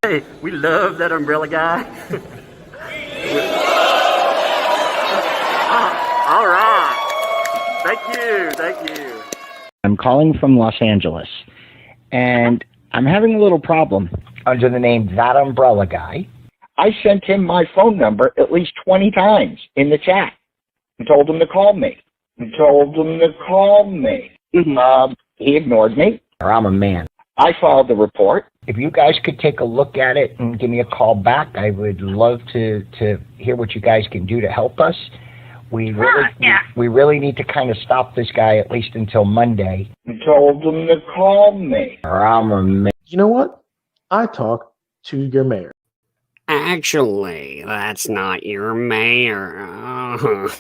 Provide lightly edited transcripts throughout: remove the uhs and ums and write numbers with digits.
Hey, we love that umbrella guy. All right. Thank you. I'm calling from Los Angeles, and I'm having a little problem under the name ThATuMBRELLAgUY. I sent him my phone number at least 20 times in the chat and told him to call me. He ignored me. I'm a man. I filed the report. If you guys could take a look at it and give me a call back, I would love to hear what you guys can do to help us. We really need to kind of stop this guy at least until Monday. I told him to call me. I'm a man. You know what? I talked to your mayor. Actually, that's not your mayor.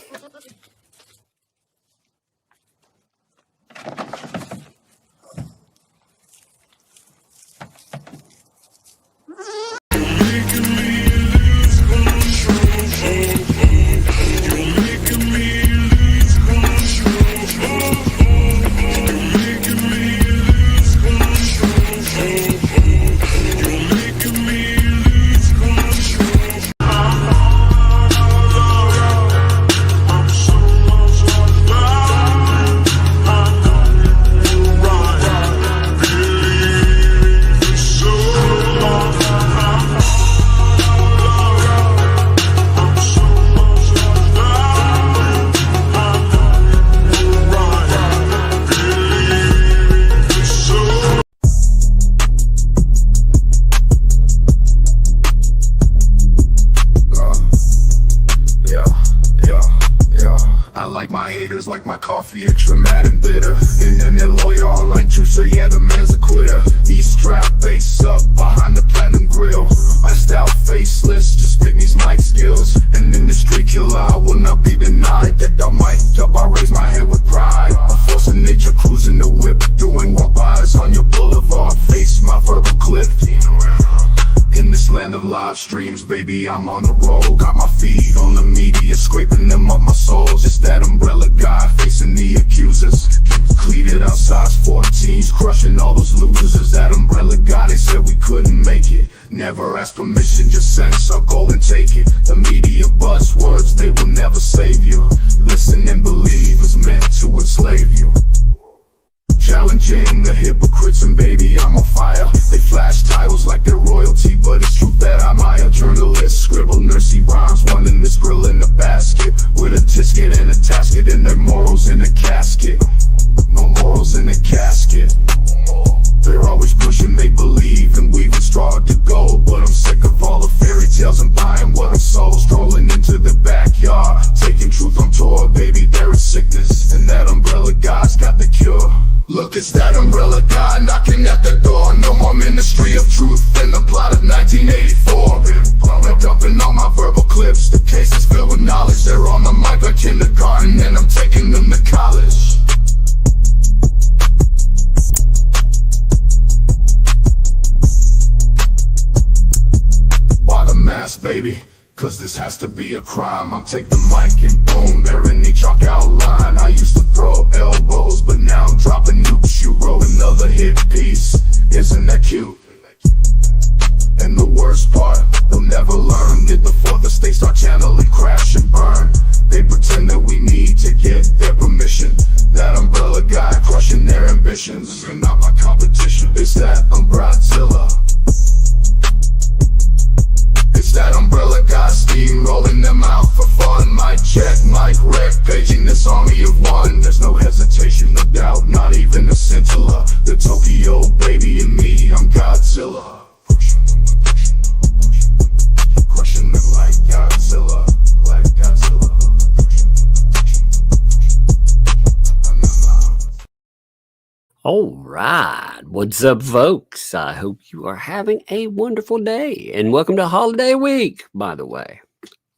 Like my coffee, extra mad and bitter. And then that lawyer all like juice, so yeah, the man's a quitter. He's strapped face up behind the platinum grill. My style faceless, just pick these mic skills. And in the street killer, I will not be denied. That I mic'd up, I raise my head with pride. A force of nature cruising the whip, doing walk-bys on your boulevard. Face my verbal clip. In this land of live streams, baby, I'm on the road. Got my feet on the media, scraping them up my souls. It's that umbrella guy facing the accusers. Cleated outside 14s, crushing all those losers. It's that umbrella guy, they said we couldn't make it. Never ask permission, just sense our goal and take it. The media buzzwords, they will never save you. Listen and believe it's meant to enslave you. Challenging the hypocrites, and baby, I'm on fire. They flash titles like they're royalty, but it's true that I'm a journalist. Scribble nursey rhymes, one in this grill in a basket, with a tisket and a tasket, and their morals in a casket. No morals in a casket. They're always pushing make believe and weaving straw to gold, but I'm sick of all the fairy tales and buying what I'm sold. Strolling into the backyard, taking truth on tour, baby, there is sickness, and that umbrella guy's got the cure. Look, it's that umbrella guy knocking at the door. No more ministry of truth than the plot of 1984. They're dumping all my verbal clips. The case is filled with knowledge. They're on the mic like kindergarten, and I'm taking them to college. Why the mask, baby? Cause this has to be a crime. I'm taking the mic and boom, they're in the chalk outline. I used to throw elbows, but now I'm dropping nukes. You wrote another hit piece, isn't that cute? And the worst part, they'll never learn it before the state start channeling crash and burn. They pretend that we need to get their permission. That umbrella guy crushing their ambitions. You're not my competition. It's that umbrella. It's that umbrella guy steamrolling them out for fun. Mic check, mic wreck, paging this army of one. There's no hesitation, no doubt, not even a scintilla. The Tokyo baby and me, I'm Godzilla. Crushing them like Godzilla, like Godzilla. All right. What's up, folks? I hope you are having a wonderful day. And welcome to Holiday Week, by the way.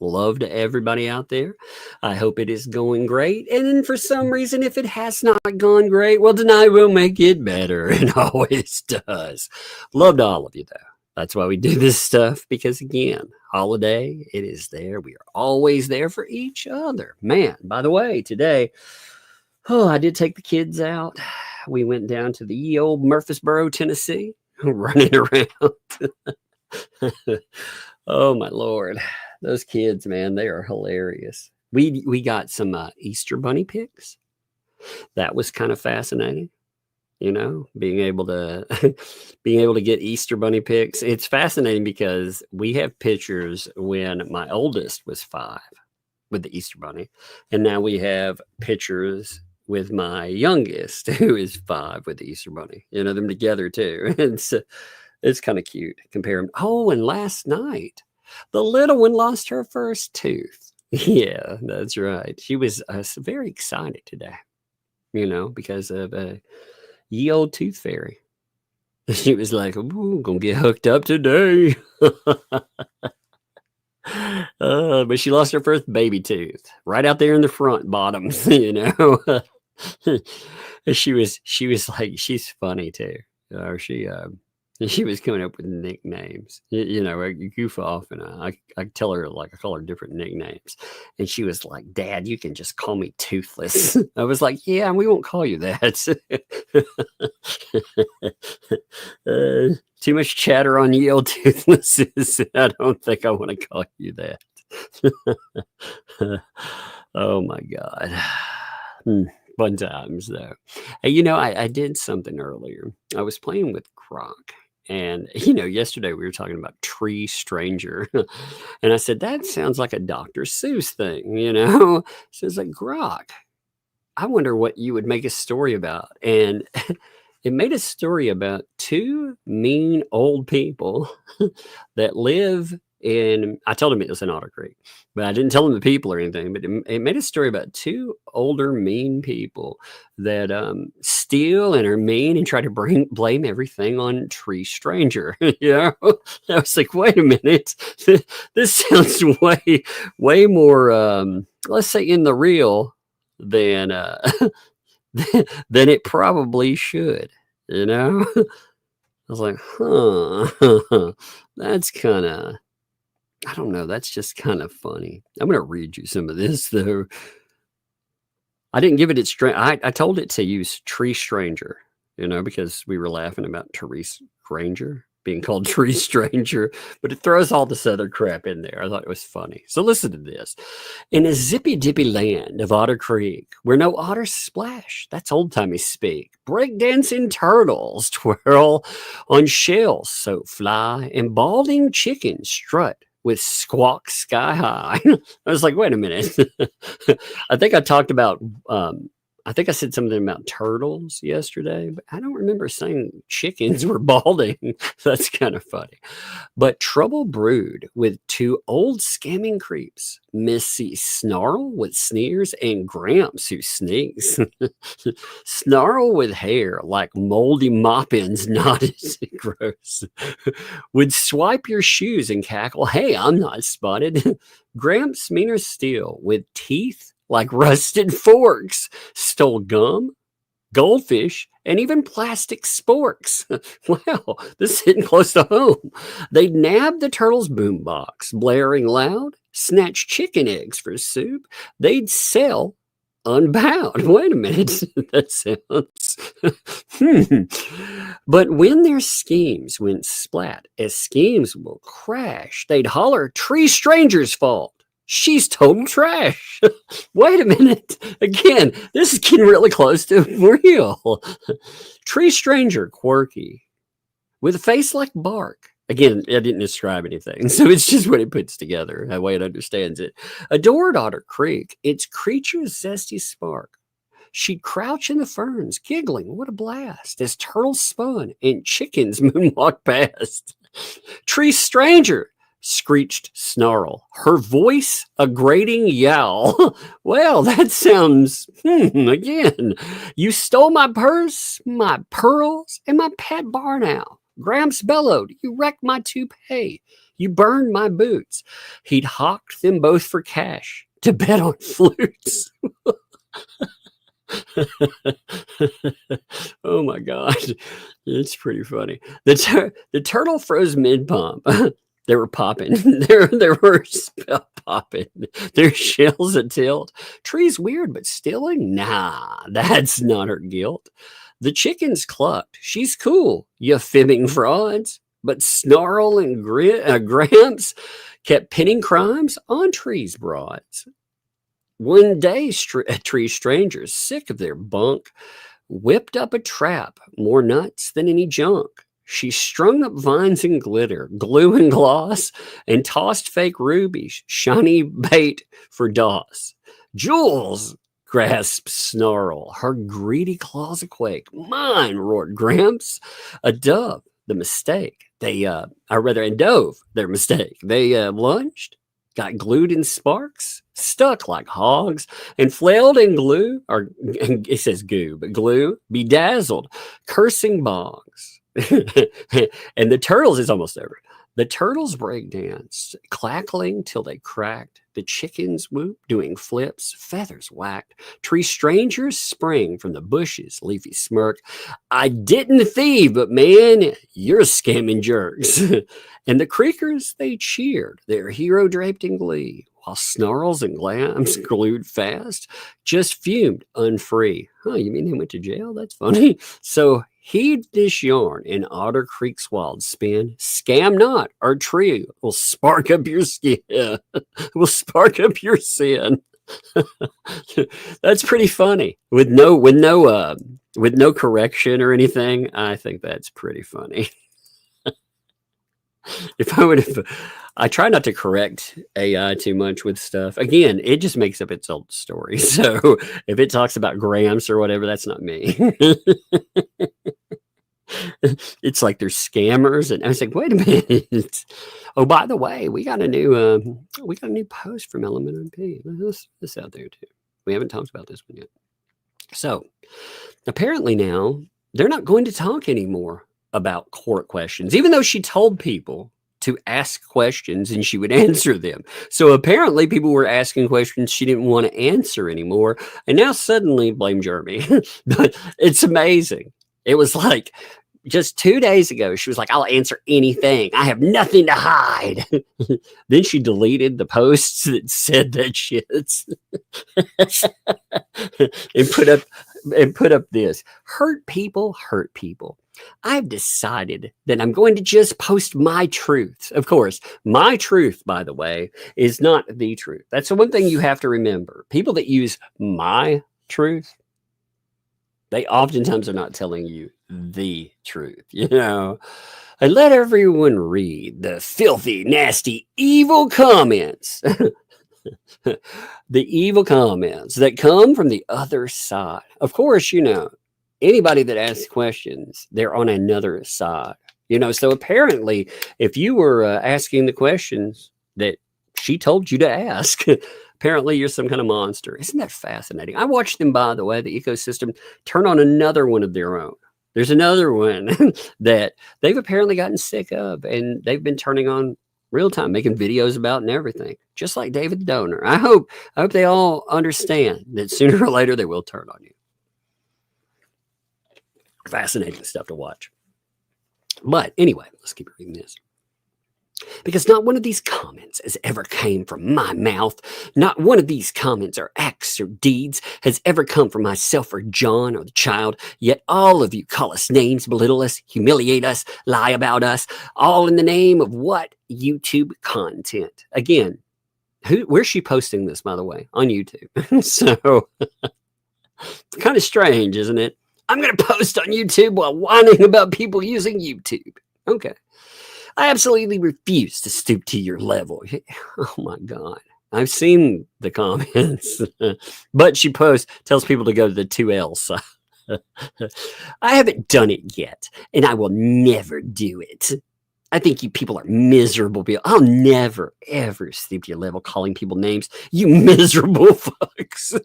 Love to everybody out there. I hope it is going great. And for some reason, if it has not gone great, well, tonight we'll make it better. It always does. Love to all of you, though. That's why we do this stuff. Because, again, holiday, it is there. We are always there for each other. Man, by the way, today, I did take the kids out. We went down to the old Murfreesboro, Tennessee, running around. Oh my Lord. Those kids, man, they are hilarious. We got some Easter bunny pics. That was kind of fascinating. Being able to get Easter bunny pics. It's fascinating because we have pictures when my oldest was 5 with the Easter bunny, and now we have pictures with my youngest who is 5 with the Easter bunny. Them together too. It's kind of cute. Compare them. Oh, and last night the little one lost her first tooth. Yeah, that's right. She was very excited today. Because of ye old tooth fairy. She was like, "Ooh, gonna get hooked up today." But she lost her first baby tooth right out there in the front bottoms. She was like, she's funny too. She was coming up with nicknames. I goof off, and I tell her, like, I call her different nicknames, and she was like, "Dad, you can just call me Toothless." I was like, "Yeah, and we won't call you that." Too much chatter on ye old Toothlesses. I don't think I want to call you that. Oh my God. Fun times though. Hey, I did something earlier. I was playing with Croc. And, yesterday we were talking about Tree Stranger. And I said, that sounds like a Dr. Seuss thing, So it's like, Croc, I wonder what you would make a story about. And it made a story about 2 mean old people that live in, I told him it was in Otter Creek, but I didn't tell him the people or anything, but it made a story about 2 older mean people that steal and are mean and try to blame everything on Tree Stranger. I was like, wait a minute, this sounds way more, let's say, in the real than than it probably should. I was like, that's kind of, I don't know. That's just kind of funny. I'm going to read you some of this, though. I didn't give it its strength. I told it to use Tree Stranger, because we were laughing about Therese Granger being called Tree Stranger, but it throws all this other crap in there. I thought it was funny. So listen to this. In a zippy dippy land of Otter Creek, where no otters splash, that's old-timey speak, breakdancing turtles twirl on shells, so fly, and balding chickens strut with squawk sky high. I was like, wait a minute. I think I talked about, I think I said something about turtles yesterday, but I don't remember saying chickens were balding. That's kind of funny. But trouble brewed with 2 old scamming creeps, Missy Snarl with sneers and Gramps who sneaks. Snarl with hair like moldy mop-ins, knotted gross. Would swipe your shoes and cackle, "Hey, I'm not spotted." Gramps, meaner still, with teeth like rusted forks, stole gum, goldfish, and even plastic sporks. Wow, this is hitting close to home. They'd nab the turtle's boombox, blaring loud, snatch chicken eggs for soup. They'd sell unbound. Wait a minute. That sounds... But when their schemes went splat, as schemes will crash, they'd holler, "Tree Stranger's fault. She's total trash." Wait a minute. Again, this is getting really close to real. Tree Stranger, quirky, with a face like bark. Again, I didn't describe anything, so it's just what it puts together, the way it understands it. Adored Otter Creek, its creature's zesty spark. She'd crouch in the ferns, giggling, what a blast, as turtles spun and chickens moonwalked past. Tree Stranger, screeched Snarl, her voice a grating yowl. Well, that sounds, again. You stole my purse, my pearls, and my pet barn owl. Gramps bellowed, you wrecked my toupee. You burned my boots. He'd hawked them both for cash to bet on flutes. Oh my God. It's pretty funny. The turtle froze mid-pump. They were popping. They were popping. Their shells a tilt. Tree's weird, but stealing? Nah, that's not her guilt. The chickens clucked. She's cool, you fibbing frauds. But Snarl and Gramps kept pinning crimes on Tree's broads. One day, Tree strangers, sick of their bunk, whipped up a trap, more nuts than any junk. She strung up vines and glitter, glue and gloss, and tossed fake rubies, shiny bait for Doss. Jewels, grasped Snarl, her greedy claws a quake. Mine, roared Gramps. A dove, the mistake. And dove, their mistake. They lunged, got glued in sparks, stuck like hogs, and flailed in glue, and it says goo, but glue, bedazzled, cursing bogs. And the turtles is almost over. The turtles breakdanced, clackling till they cracked. The chickens whooped, doing flips, feathers whacked. Tree strangers sprang from the bushes, leafy smirk. I didn't thieve, but man, you're scamming jerks. And the creakers, they cheered, their hero draped in glee, while Snarls and Glams, glued fast, just fumed unfree. Huh, you mean he went to jail? That's funny. So heed this yarn in Otter Creek's wild spin. Scam not, our tree will spark up your skin. Will spark up your sin. That's pretty funny. With no correction or anything. I think that's pretty funny. I try not to correct AI too much with stuff. Again, it just makes up its own story. So if it talks about Gramps or whatever, that's not me. It's like they're scammers, and I was like, wait a minute. Oh, by the way, we got a new post from LMNP. This out there too. We haven't talked about this one yet. So apparently now they're not going to talk anymore about court questions, even though she told people to ask questions and she would answer them. So apparently people were asking questions she didn't want to answer anymore. And now suddenly blame Jeremy. But it's amazing. It was like just 2 days ago, she was like, I'll answer anything. I have nothing to hide. Then she deleted the posts that said that shit. and put up this. Hurt people hurt people. I've decided that I'm going to just post my truth. Of course, my truth, by the way, is not the truth. That's the one thing you have to remember. People that use my truth, they oftentimes are not telling you the truth, And let everyone read the filthy, nasty, evil comments. The evil comments that come from the other side. Of course, anybody that asks questions, they're on another side. So apparently, if you were asking the questions that she told you to ask, apparently you're some kind of monster. Isn't that fascinating? I watched them, by the way, the ecosystem, turn on another one of their own. There's another one that they've apparently gotten sick of, and they've been turning on real time, making videos about and everything, just like David the Donor. I hope they all understand that sooner or later they will turn on you. Fascinating stuff to watch. But anyway, let's keep reading this. Because not one of these comments has ever came from my mouth. Not one of these comments or acts or deeds has ever come from myself or John or the child. Yet all of you call us names, belittle us, humiliate us, lie about us, all in the name of what? YouTube content. Again, where's she posting this, by the way? On YouTube. So, it's kind of strange, isn't it? I'm going to post on YouTube while whining about people using YouTube. Okay. I absolutely refuse to stoop to your level. Oh my God. I've seen the comments. But she tells people to go to the 2Ls. I haven't done it yet, and I will never do it. I think you people are miserable people. I'll never, ever stoop to your level calling people names. You miserable fucks.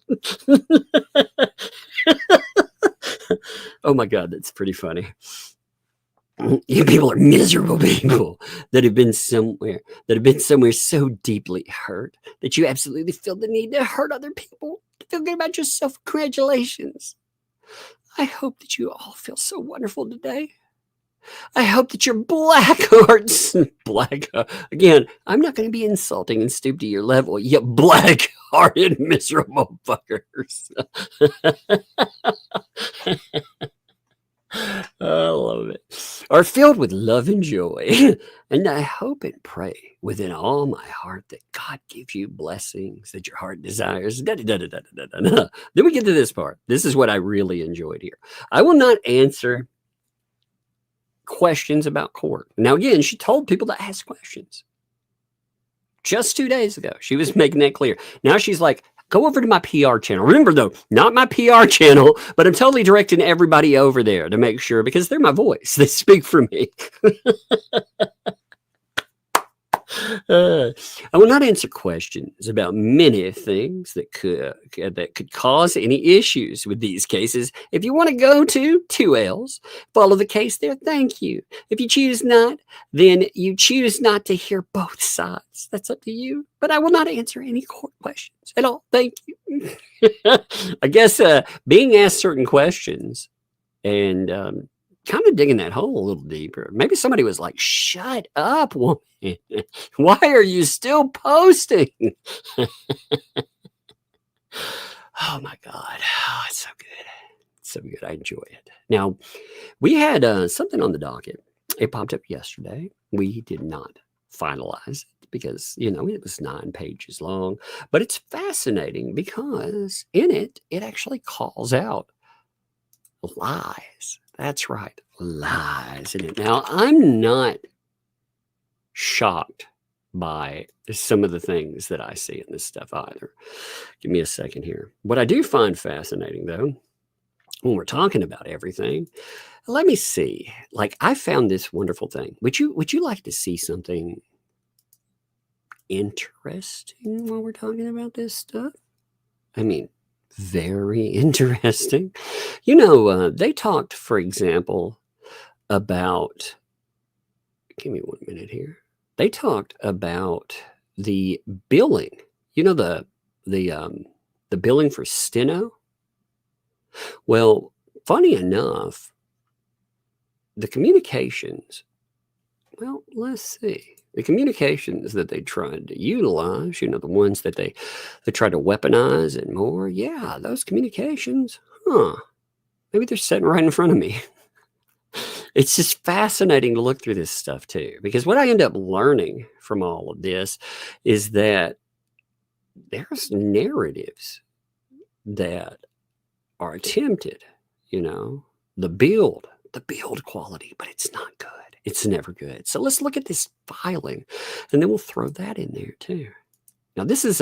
Oh my God, that's pretty funny. You people are miserable people that have been somewhere so deeply hurt that you absolutely feel the need to hurt other people, to feel good about yourself. Congratulations. I hope that you all feel so wonderful today. I hope that your black hearts, again, I'm not going to be insulting and stoop to your level, you black-hearted, miserable fuckers. I love it. are filled with love and joy. And I hope and pray within all my heart that God gives you blessings that your heart desires. Da, da, da, da, da, da, da, da. Then we get to this part. This is what I really enjoyed here. I will not answer questions about court. Now, again, she told people to ask questions. Just 2 days ago, she was making that clear. Now she's like, go over to my PR channel. Remember, though, not my PR channel, but I'm totally directing everybody over there to make sure, because they're my voice. They speak for me. I will not answer questions about many things that could cause any issues with these cases. If you want to go to 2Ls, follow the case there. Thank you. If you choose not, then you choose not to hear both sides. That's up to you. But I will not answer any court questions at all. Thank you. I guess being asked certain questions and kind of digging that hole a little deeper. Maybe somebody was like, shut up, woman. Why are you still posting? Oh my God. Oh, it's so good. It's so good. I enjoy it. Now, we had something on the docket. It popped up yesterday. We did not finalize it because, it was 9 pages long. But it's fascinating because in it actually calls out lies. That's right. Lies in it. Now, I'm not shocked by some of the things that I see in this stuff either. Give me a second here. What I do find fascinating, though, when we're talking about everything, let me see. Like, I found this wonderful thing. Would you like to see something interesting while we're talking about this stuff? I mean, very interesting. They talked, for example, about, give me 1 minute here. They talked about the billing, the billing for steno. Well, funny enough, the communications, well, let's see. The communications that they tried to utilize, the ones that they tried to weaponize and more. Yeah, those communications, maybe they're sitting right in front of me. It's just fascinating to look through this stuff too, because what I end up learning from all of this is that there's narratives that are attempted, the build quality, but it's not good. It's never good. So let's look at this filing, and then we'll throw that in there too. Now, this is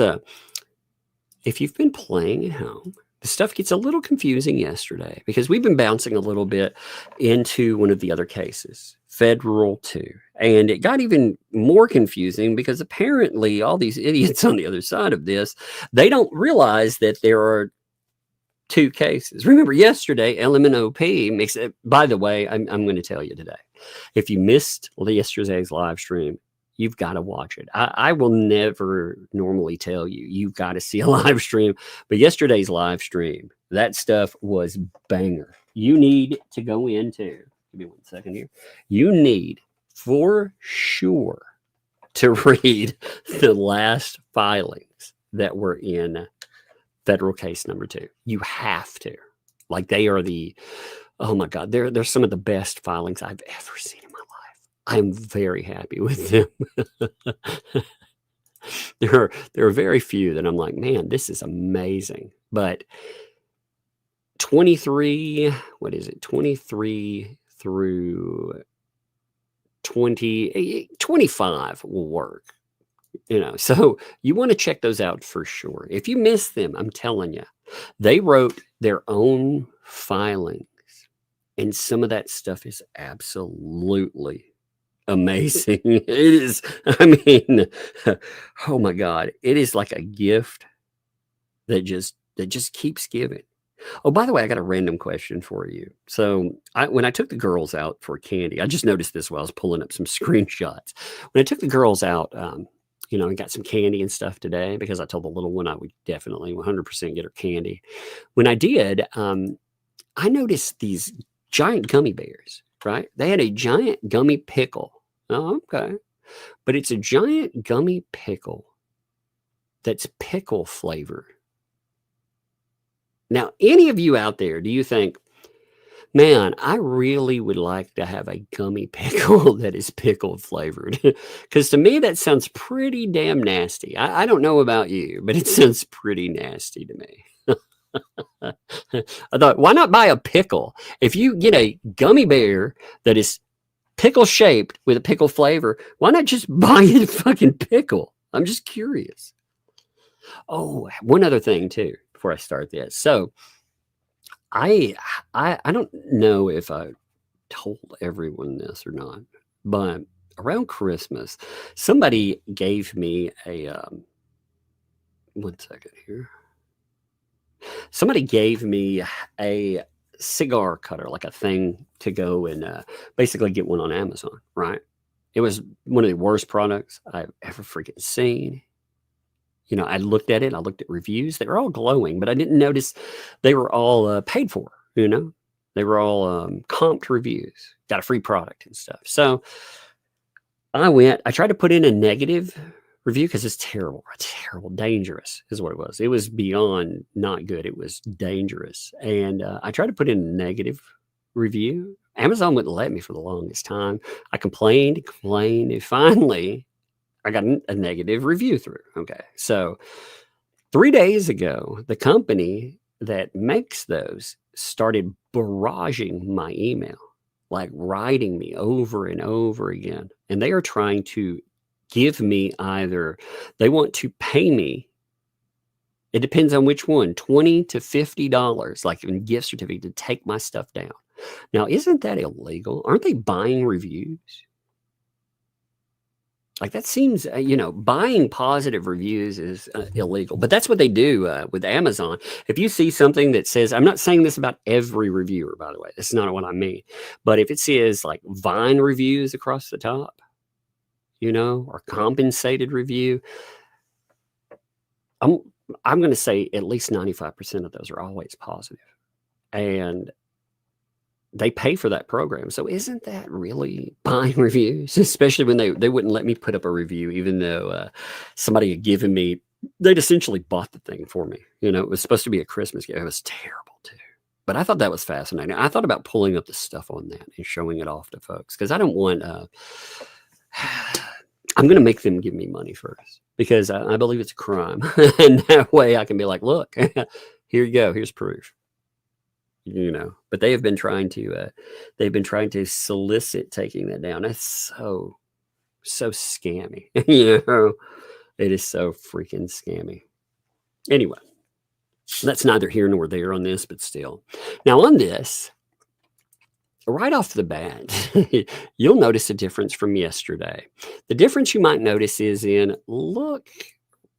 if you've been playing at home, the stuff gets a little confusing yesterday because we've been bouncing a little bit into one of the other cases, Federal 2. And it got even more confusing because apparently all these idiots on the other side of this, they don't realize that there are 2 cases. Remember yesterday, LMNOP makes it, by the way, I'm going to tell you today, if you missed yesterday's live stream, you've got to watch it. I will never normally tell you, you've got to see a live stream, but yesterday's live stream, that stuff was banger. You need to go into, give me 1 second here. You need for sure to read the last filings that were in federal case number 2. You have to. Like, they are oh my God, they're some of the best filings I've ever seen in my life. I'm very happy with them. There are very few that I'm like, man, this is amazing. But 23 through 25 will work. So you want to check those out for sure. If you miss them, I'm telling you, they wrote their own filings, and some of that stuff is absolutely amazing. It is, oh my God, it is like a gift that just keeps giving. Oh, by the way, I got a random question for you. So when I took the girls out for candy, I just noticed this while I was pulling up some screenshots. When I took the girls out, and got some candy and stuff today, because I told the little one I would definitely 100% get her candy. When I did, I noticed these giant gummy bears, right? They had a giant gummy pickle. Oh, okay. But it's a giant gummy pickle that's pickle flavored. Now, any of you out there, do you think, Man, I really would like to have a gummy pickle that is pickle flavored. Because to me, that sounds pretty damn nasty. I don't know about you, but it sounds pretty nasty to me. I thought, why not buy a pickle? If you get a gummy bear that is pickle shaped with a pickle flavor, why not just buy a fucking pickle? I'm just curious. Oh, one other thing too, before I start this. So I don't know if I told everyone this or not, but around Christmas, somebody gave me a 1 second here. Somebody gave me a cigar cutter, like a thing to go and basically get one on Amazon, right? It was one of the worst products I've ever freaking seen. You know, I looked at it, I looked at reviews. They were all glowing, but I didn't notice they were all paid for, you know? They were all comped reviews, got a free product and stuff. So I tried to put in a negative review because it's terrible, dangerous is what it was. It was beyond not good. It was dangerous. And I tried to put in a negative review. Amazon wouldn't let me for the longest time. I complained, and finally I got a negative review through. Okay. So 3 days ago, the company that makes those started barraging my email, like writing me over and over again. And they are trying to give me either, they want to pay me, it depends on which one, $20 to $50, like in gift certificate to take my stuff down. Now, isn't that illegal? Aren't they buying reviews? Like that seems, you know, buying positive reviews is illegal, but that's what they do with Amazon. If you see something that says, I'm not saying this about every reviewer, by the way, that's not what I mean, but if it says like Vine reviews across the top, you know, or compensated review, I'm going to say at least 95% of those are always positive, and they pay for that program. So isn't that really buying reviews? Especially when they wouldn't let me put up a review, even though somebody had given me, they'd essentially bought the thing for me. You know, it was supposed to be a Christmas gift. It was terrible too. But I thought that was fascinating. I thought about pulling up the stuff on that and showing it off to folks, because I don't want, I'm going to make them give me money first, because I believe it's a crime. And that way I can be like, look, here you go. Here's proof. You know, but they have been trying to solicit taking that down. That's so scammy. You know, it is so freaking scammy. Anyway, that's neither here nor there on this, but still. Now on this, right off the bat, you'll notice a difference from yesterday. The difference you might notice is look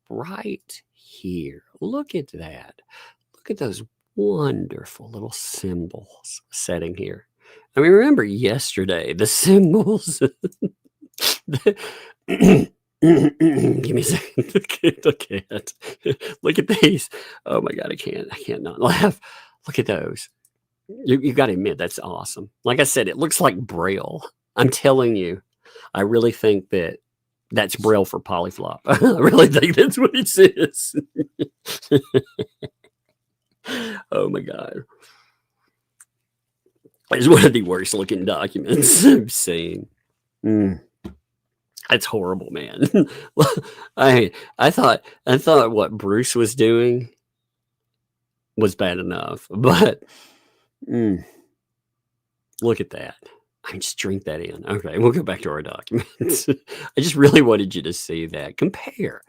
right here. Look at that. Look at those wonderful little symbols setting here. I mean, remember yesterday, the symbols. Give me a second. Look at Look at these. Oh my God, I can't not laugh. Look at those. You got to admit, that's awesome. Like I said, it looks like Braille. I'm telling you, I really think that's Braille for polyflop. I really think that's what it says. Oh my God. It's one of the worst looking documents I've seen. That's horrible, man. I thought what Bruce was doing was bad enough, but look at that. I just drink that in. Okay, we'll go back to our documents. I just really wanted you to see that. Compare.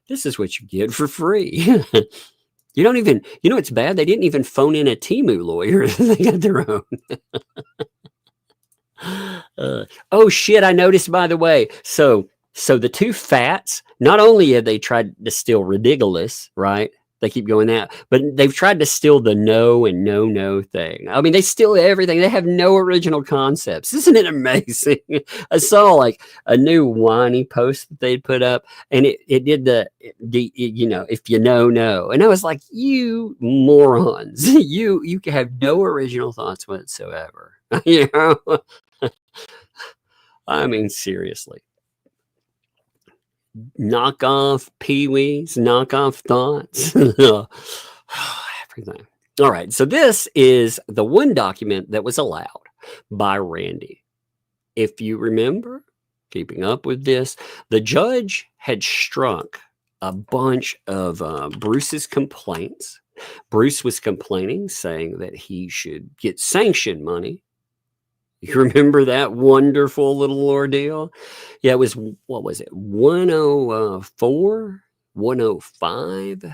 This is what you get for free. You don't even, you know, it's bad. They didn't even phone in a Temu lawyer. They got their own. Oh shit. I noticed, by the way. So the two fats, not only have they tried to steal ridiculous, right? They keep going that, but they've tried to steal the no and no thing. I mean, they steal everything. They have no original concepts. Isn't it amazing? I saw like a new whiny post that they'd put up, and it did the you know, if you know, and I was like, you morons, you have no original thoughts whatsoever. You know, I mean, seriously. Knockoff peewees, knockoff thoughts, everything. All right. So this is the one document that was allowed by Randy. If you remember, keeping up with this, the judge had struck a bunch of Bruce's complaints. Bruce was complaining, saying that he should get sanction money. You remember that wonderful little ordeal? Yeah, it was, what was it, 104, 105?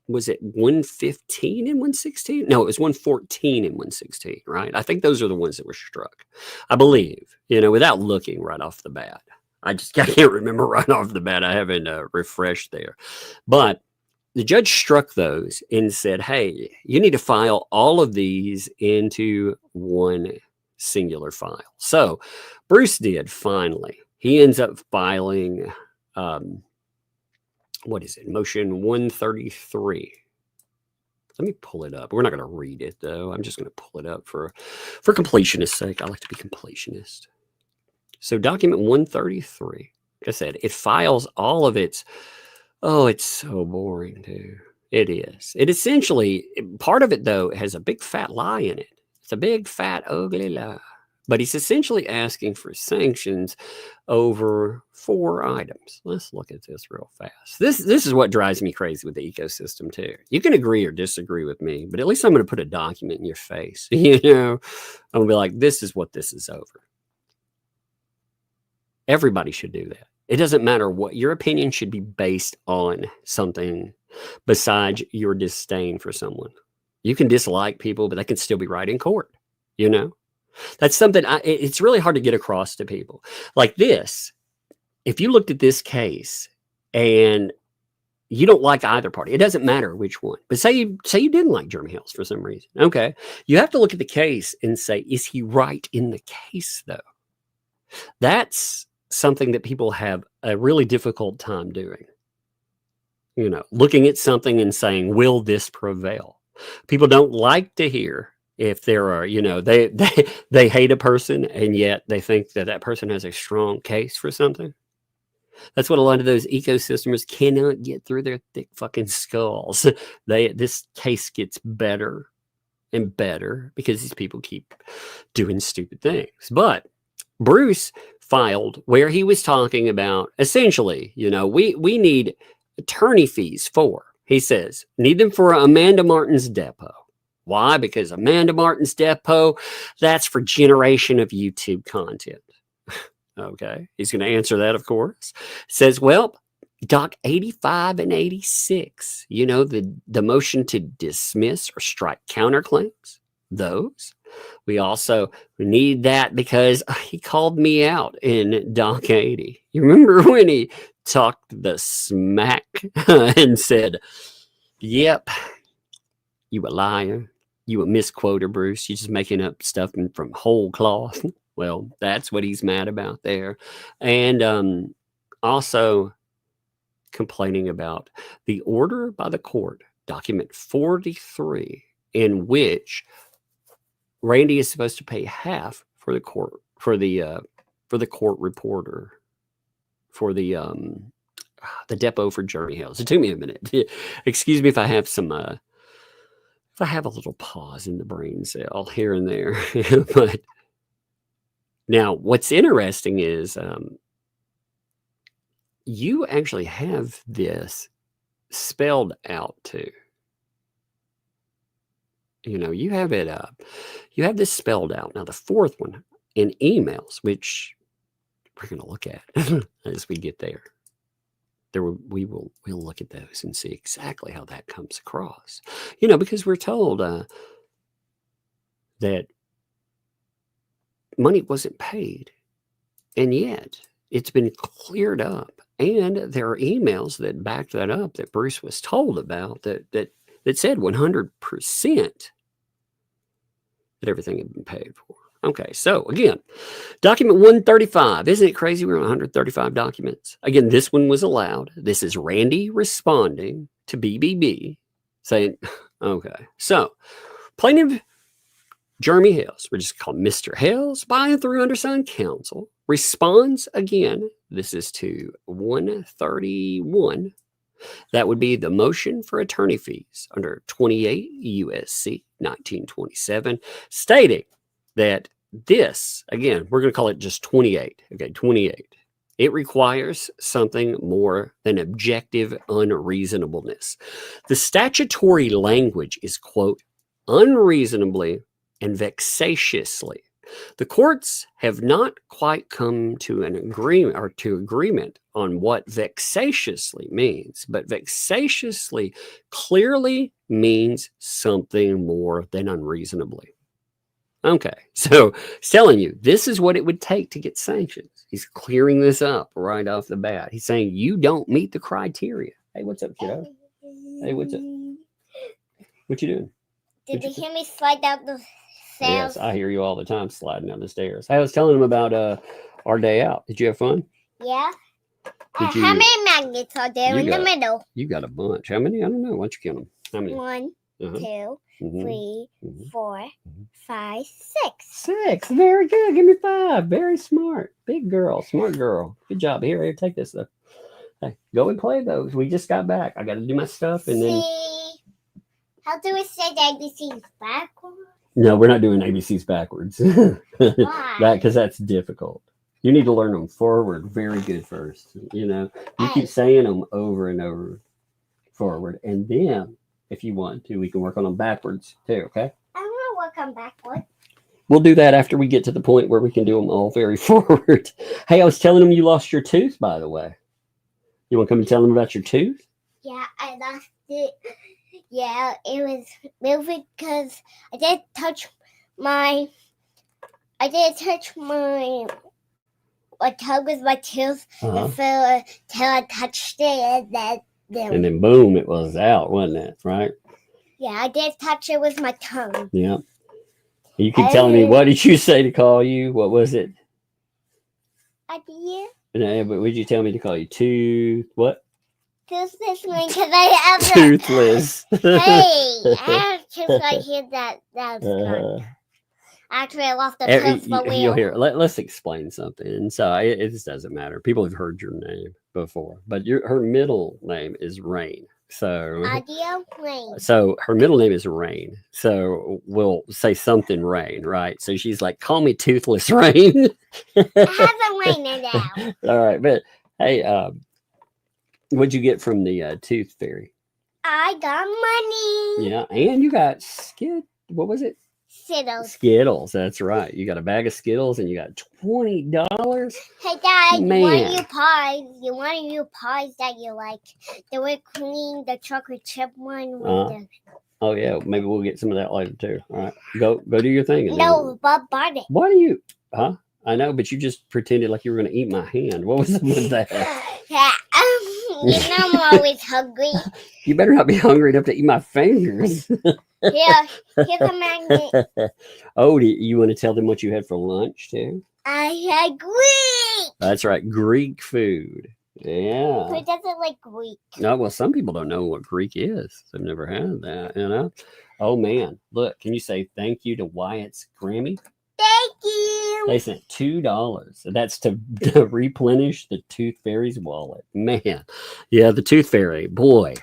Was it 115 and 116? No, it was 114 and 116, right? I think those are the ones that were struck. I believe, without looking right off the bat. I can't remember right off the bat. I haven't refreshed there. But the judge struck those and said, hey, you need to file all of these into one singular file. So Bruce did finally. He ends up filing what is it? Motion 133. Let me pull it up. We're not going to read it though. I'm just going to pull it up for completionist's sake. I like to be completionist. So document 133, like I said, it files all of its, oh, it's so boring too. It is. It essentially, part of it though, has a big fat lie in it. It's a big fat ugly lie. But he's essentially asking for sanctions over 4 items. Let's look at this real fast. This is what drives me crazy with the ecosystem too. You can agree or disagree with me, but at least I'm going to put a document in your face. I'm going to be like, this is what this is over. Everybody should do that. It doesn't matter what your opinion should be based on something besides your disdain for someone. You can dislike people, but they can still be right in court, That's something it's really hard to get across to people. Like this, if you looked at this case and you don't like either party, it doesn't matter which one. But say you didn't like Jeremy Hales for some reason. Okay. You have to look at the case and say, is he right in the case though? That's something that people have a really difficult time doing. Looking at something and saying, will this prevail? People don't like to hear if there are, they hate a person and yet they think that person has a strong case for something. That's what a lot of those ecosystemers cannot get through their thick fucking skulls. This case gets better and better because these people keep doing stupid things. But Bruce filed where he was talking about essentially, we need attorney fees for, he says, need them for Amanda Martin's depot. Why? Because Amanda Martin's depot, that's for generation of YouTube content. Okay. He's going to answer that, of course. Says, well, Doc 85 and 86, the motion to dismiss or strike counterclaims, those. We also need that because he called me out in Doc 80. You remember when he talked the smack and said, yep, you a liar. You a misquoter, Bruce. You're just making up stuff from whole cloth. Well, that's what he's mad about there. And also complaining about the order by the court, document 43, in which Randy is supposed to pay half for the court, for the court reporter, for the depot for Jeremy Hales. It took me a minute. Excuse me if I have some if I have a little pause in the brain cell here and there. But now what's interesting is you actually have this spelled out too. You have it up. You have this spelled out. Now the fourth one in emails, which we're going to look at as we get there. We'll look at those and see exactly how that comes across. Because we're told that money wasn't paid, and yet it's been cleared up, and there are emails that back that up that Bruce was told about that said 100% that everything had been paid for. Okay, so again, document 135. Isn't it crazy? We're on 135 documents. Again, this one was allowed. This is Randy responding to BBB saying, okay, so plaintiff Jeremy Hales, we're just called Mr. Hales, by and through undersigned counsel, responds again. This is to 131. That would be the motion for attorney fees under 28 U.S.C. 1927, stating that this, again, we're going to call it just 28. Okay, 28. It requires something more than objective unreasonableness. The statutory language is, quote, unreasonably and vexatiously. The courts have not quite come to an agreement or to agreement on what vexatiously means, but vexatiously clearly means something more than unreasonably. Okay, so it's telling you this is what it would take to get sanctions. He's clearing this up right off the bat. He's saying you don't meet the criteria. Hey, what's up, kiddo? Hey, what's up? What you doing? Did you hear me slide down the stairs? Yes, I hear you all the time sliding down the stairs. I was telling him about our day out. Did you have fun? Yeah. Did How many magnets are there in the middle? You got a bunch. How many? I don't know. Why don't you count them? How many? 1, Uh-huh. 2, Mhm. 3, Mhm. 4, 5, 6. 6. Very good. Give me 5. Very smart. Big girl. Smart girl. Good job. Here, take this stuff. Hey, go and play those. We just got back. I got to do my stuff and then. See, how do we say the ABCs backwards? No, we're not doing ABCs backwards. Why? Because that's difficult. You need to learn them forward very good first. You know, you keep saying them over and over forward. And then, if you want to, we can work on them backwards too, okay? I want to work on backwards. We'll do that after we get to the point where we can do them all very forward. Hey, I was telling them you lost your tooth, by the way. You want to come and tell them about your tooth? Yeah, I lost it. Yeah, it was moving because I didn't touch my tongue with my tooth until I touched it, and then boom, it was out, wasn't it? Right? Yeah, I did touch it with my tongue. Yeah. You keep telling me, what did you say to call you? What was it? Idea? No, but would you tell me to call you tooth? What? Toothless because I have Toothless. Hey, I have tooth right here that was gone. Actually, I lost the tooth for real. You'll hear. Let's explain something. And so it just doesn't matter. People have heard your name before, but her middle name is Rain. So Rain. So her middle name is Rain. So we'll say something Rain, right? So she's like, call me Toothless Rain. I have a Rain in now. All right, but hey, what'd you get from the tooth fairy? I got money. Yeah, and you got what was it? Skittles. Skittles, that's right. You got a bag of Skittles and you got $20. Hey, Dad, Man. you want your pies that you like? The whipped cream, the chocolate chip one. Oh, yeah, maybe we'll get some of that later, too. All right, go do your thing. No, Bob bought it. Why do you, huh? I know, but you just pretended like you were going to eat my hand. What was up with that? Yeah, you know I'm always hungry. You better not be hungry enough to eat my fingers. Here, here's a magnet. Oh, do you want to tell them what you had for lunch, too? I had Greek. That's right, Greek food. Yeah. Who doesn't like Greek? No, well, some people don't know what Greek is. They've never had that, you know? Oh, man. Look, can you say thank you to Wyatt's Grammy? Thank you. They sent $2. That's to replenish the Tooth Fairy's wallet. Man, yeah, the Tooth Fairy, boy,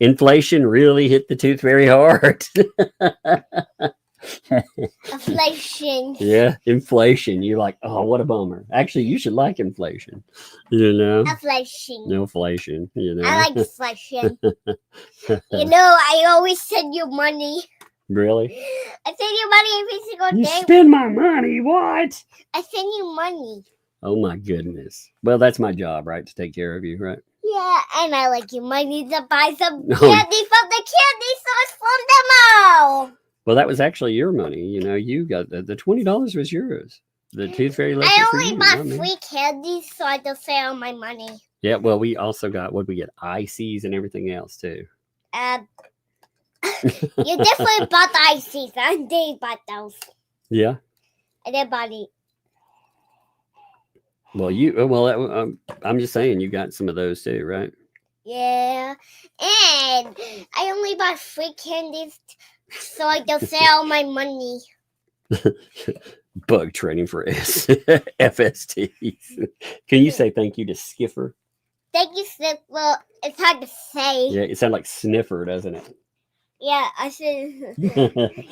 inflation really hit the Tooth Fairy hard. Inflation. Yeah, inflation. You're like, oh, what a bummer. Actually, you should like inflation. You know, Inflation. inflation. You know, I like inflation. You know, I always send you money. Really? I send you money every single You day. spend my money. What? I send you money. Oh my goodness. Well, that's my job, right? To take care of you, right? Yeah, and I like your money to buy some No. candy from the candy stores from the mall. Well, that was actually your money. You know, you got the $20 was yours. The Tooth Fairy left it I for only you. bought I mean. free candy, so I don't save all my money. Yeah, well, we also got what we get ices and everything else too. You definitely bought the ices. I did bought those. Yeah. I did buy it. Well, I'm just saying you got some of those too, right? Yeah, and I only bought free candies, so I don't save all my money. Bug training for FSTs. Can you say thank you to Skiffer? Thank you, Snip. Well, it's hard to say. Yeah, it sounds like sniffer, doesn't it? Yeah, I said.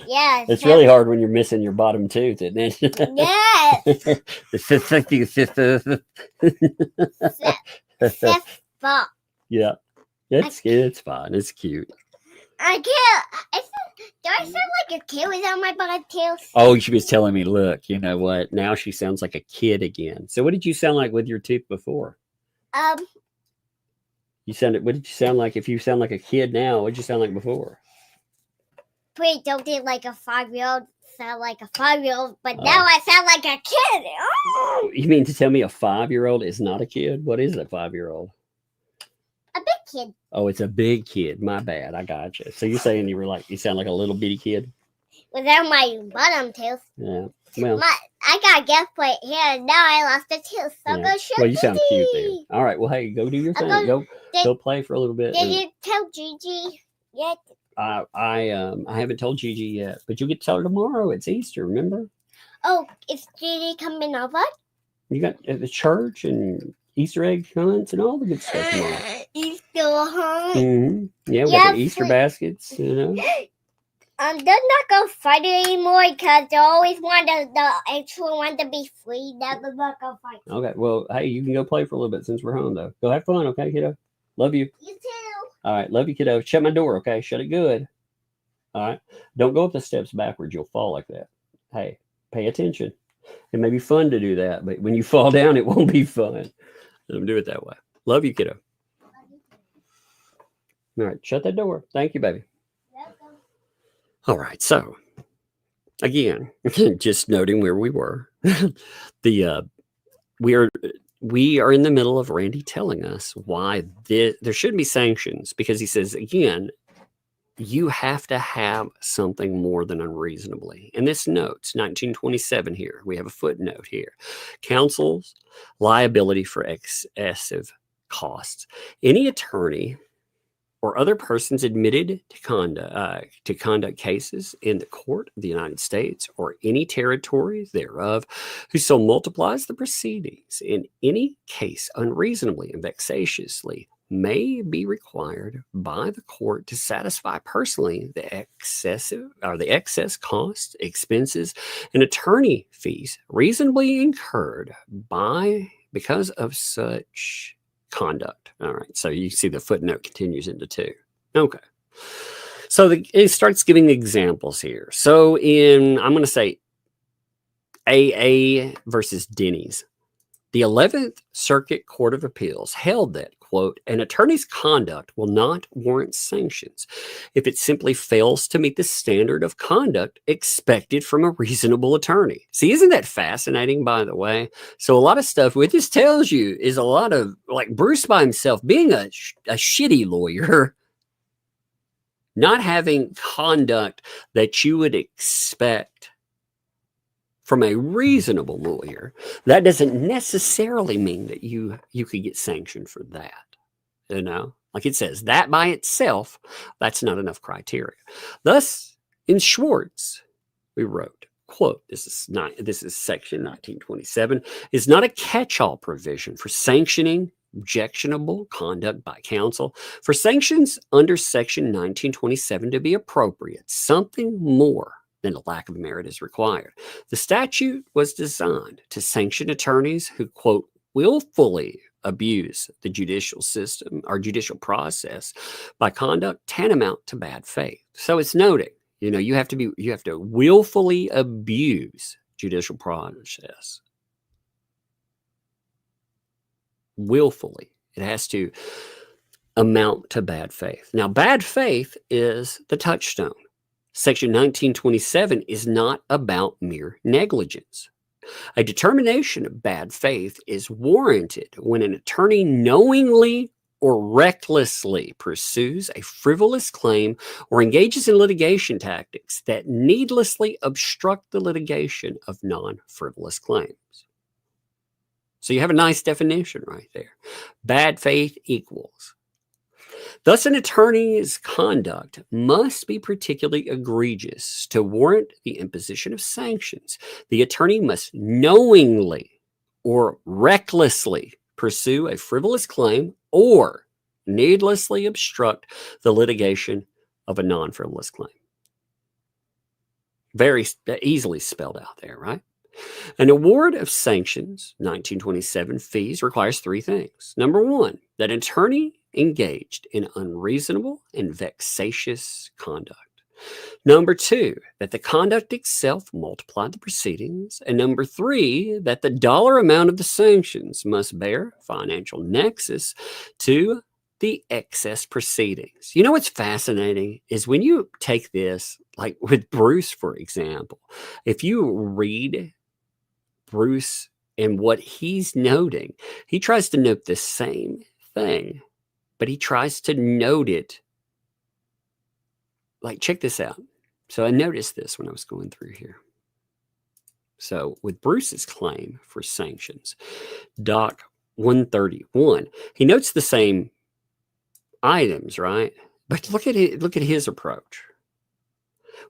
Yeah. It's really hard when you're missing your bottom tooth, isn't it? Yes. Step. Yeah, it's fine. It's cute. I can't. Do I sound like a kid without my bobtails? Oh, she was telling me, look, you know what? Now she sounds like a kid again. So what did you sound like with your tooth before? Um, What did you sound like? If you sound like a kid now, what did you sound like before? Please don't think like a 5-year-old. Sound like a 5-year-old, but now I sound like a kid. Oh! You mean to tell me a 5-year-old is not a kid? What is a 5-year-old? A big kid. Oh, it's a big kid. My bad. I got you. So you're saying you sound like a little bitty kid? Without my bottom tooth. Yeah. Well, I got a gas plate here, and now I lost a tooth. So yeah. go show Well, you sound cute Gigi. there. All right. Well, hey, go do your thing. Go play for a little bit. Did you tell Gigi yet? I haven't told Gigi yet, but you'll get to tell her tomorrow. It's Easter, remember? Oh, is Gigi coming over? You got the church and Easter egg hunts and all the good stuff tomorrow. Easter hunt. Mm-hmm. Yeah, we got the Easter baskets, you know. They're not gonna fight it anymore because they always want the actual one to be free. Now they're not gonna fight. Okay, well, hey, you can go play for a little bit since we're home, though. Go have fun, okay, kiddo? Love you. You too. All right, love you, kiddo. Shut my door, okay? Shut it good. All right. Don't go up the steps backwards. You'll fall like that. Hey, pay attention. It may be fun to do that, but when you fall down, it won't be fun. Don't do it that way. Love you, kiddo. All right, shut that door. Thank you, baby. All right, so again, just noting where we were. We are in the middle of Randy telling us why there should be sanctions, because he says, again, you have to have something more than unreasonably. And this notes 1927 here. We have a footnote here. Counsel's liability for excessive costs. Any attorney or other persons admitted to conduct cases in the court of the United States or any territory thereof, who so multiplies the proceedings in any case unreasonably and vexatiously, may be required by the court to satisfy personally the excess costs, expenses, and attorney fees reasonably incurred because of such conduct. All right. So you see the footnote continues into 2. Okay. So it starts giving examples here. So I'm going to say AA versus Denny's. The 11th Circuit Court of Appeals held that, quote, an attorney's conduct will not warrant sanctions if it simply fails to meet the standard of conduct expected from a reasonable attorney. See, isn't that fascinating, by the way? So a lot of stuff what this tells you is a lot of, like, Bruce by himself being a shitty lawyer, not having conduct that you would expect from a reasonable lawyer, that doesn't necessarily mean that you could get sanctioned for that. You know, like it says, that by itself, that's not enough criteria. Thus, in Schwartz, we wrote, quote, this is section 1927, is not a catch-all provision for sanctioning objectionable conduct by counsel. For sanctions under section 1927 to be appropriate, something more than a lack of merit is required. The statute was designed to sanction attorneys who, quote, willfully abuse the judicial system or judicial process by conduct tantamount to bad faith. So it's noting, you know, you have to willfully abuse judicial process. Willfully. It has to amount to bad faith. Now, bad faith is the touchstone. Section 1927 is not about mere negligence. A determination of bad faith is warranted when an attorney knowingly or recklessly pursues a frivolous claim or engages in litigation tactics that needlessly obstruct the litigation of non-frivolous claims. So you have a nice definition right there. Bad faith equals. Thus, an attorney's conduct must be particularly egregious to warrant the imposition of sanctions. The attorney must knowingly or recklessly pursue a frivolous claim or needlessly obstruct the litigation of a non-frivolous claim. Very easily spelled out there, right? An award of sanctions, 1927 fees, requires three things. Number one, that an attorney engaged in unreasonable and vexatious conduct. Number two, that the conduct itself multiplied the proceedings. And number three, that the dollar amount of the sanctions must bear financial nexus to the excess proceedings. You know what's fascinating is when you take this, like with Bruce, for example, if you read Bruce and what he's noting, he tries to note the same thing, but he tries to note it. Like, check this out. So I noticed this when I was going through here. So with Bruce's claim for sanctions, Doc 131, he notes the same items, right? But look at it, look at his approach.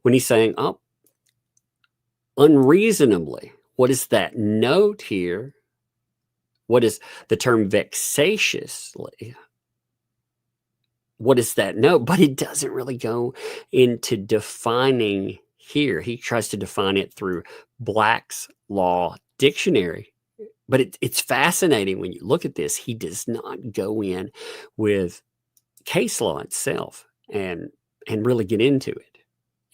When he's saying, oh, unreasonably, what is that note here? What is the term vexatiously? What is that note? But it doesn't really go into defining here. He tries to define it through Black's Law Dictionary. But it's fascinating when you look at this. He does not go in with case law itself and really get into it.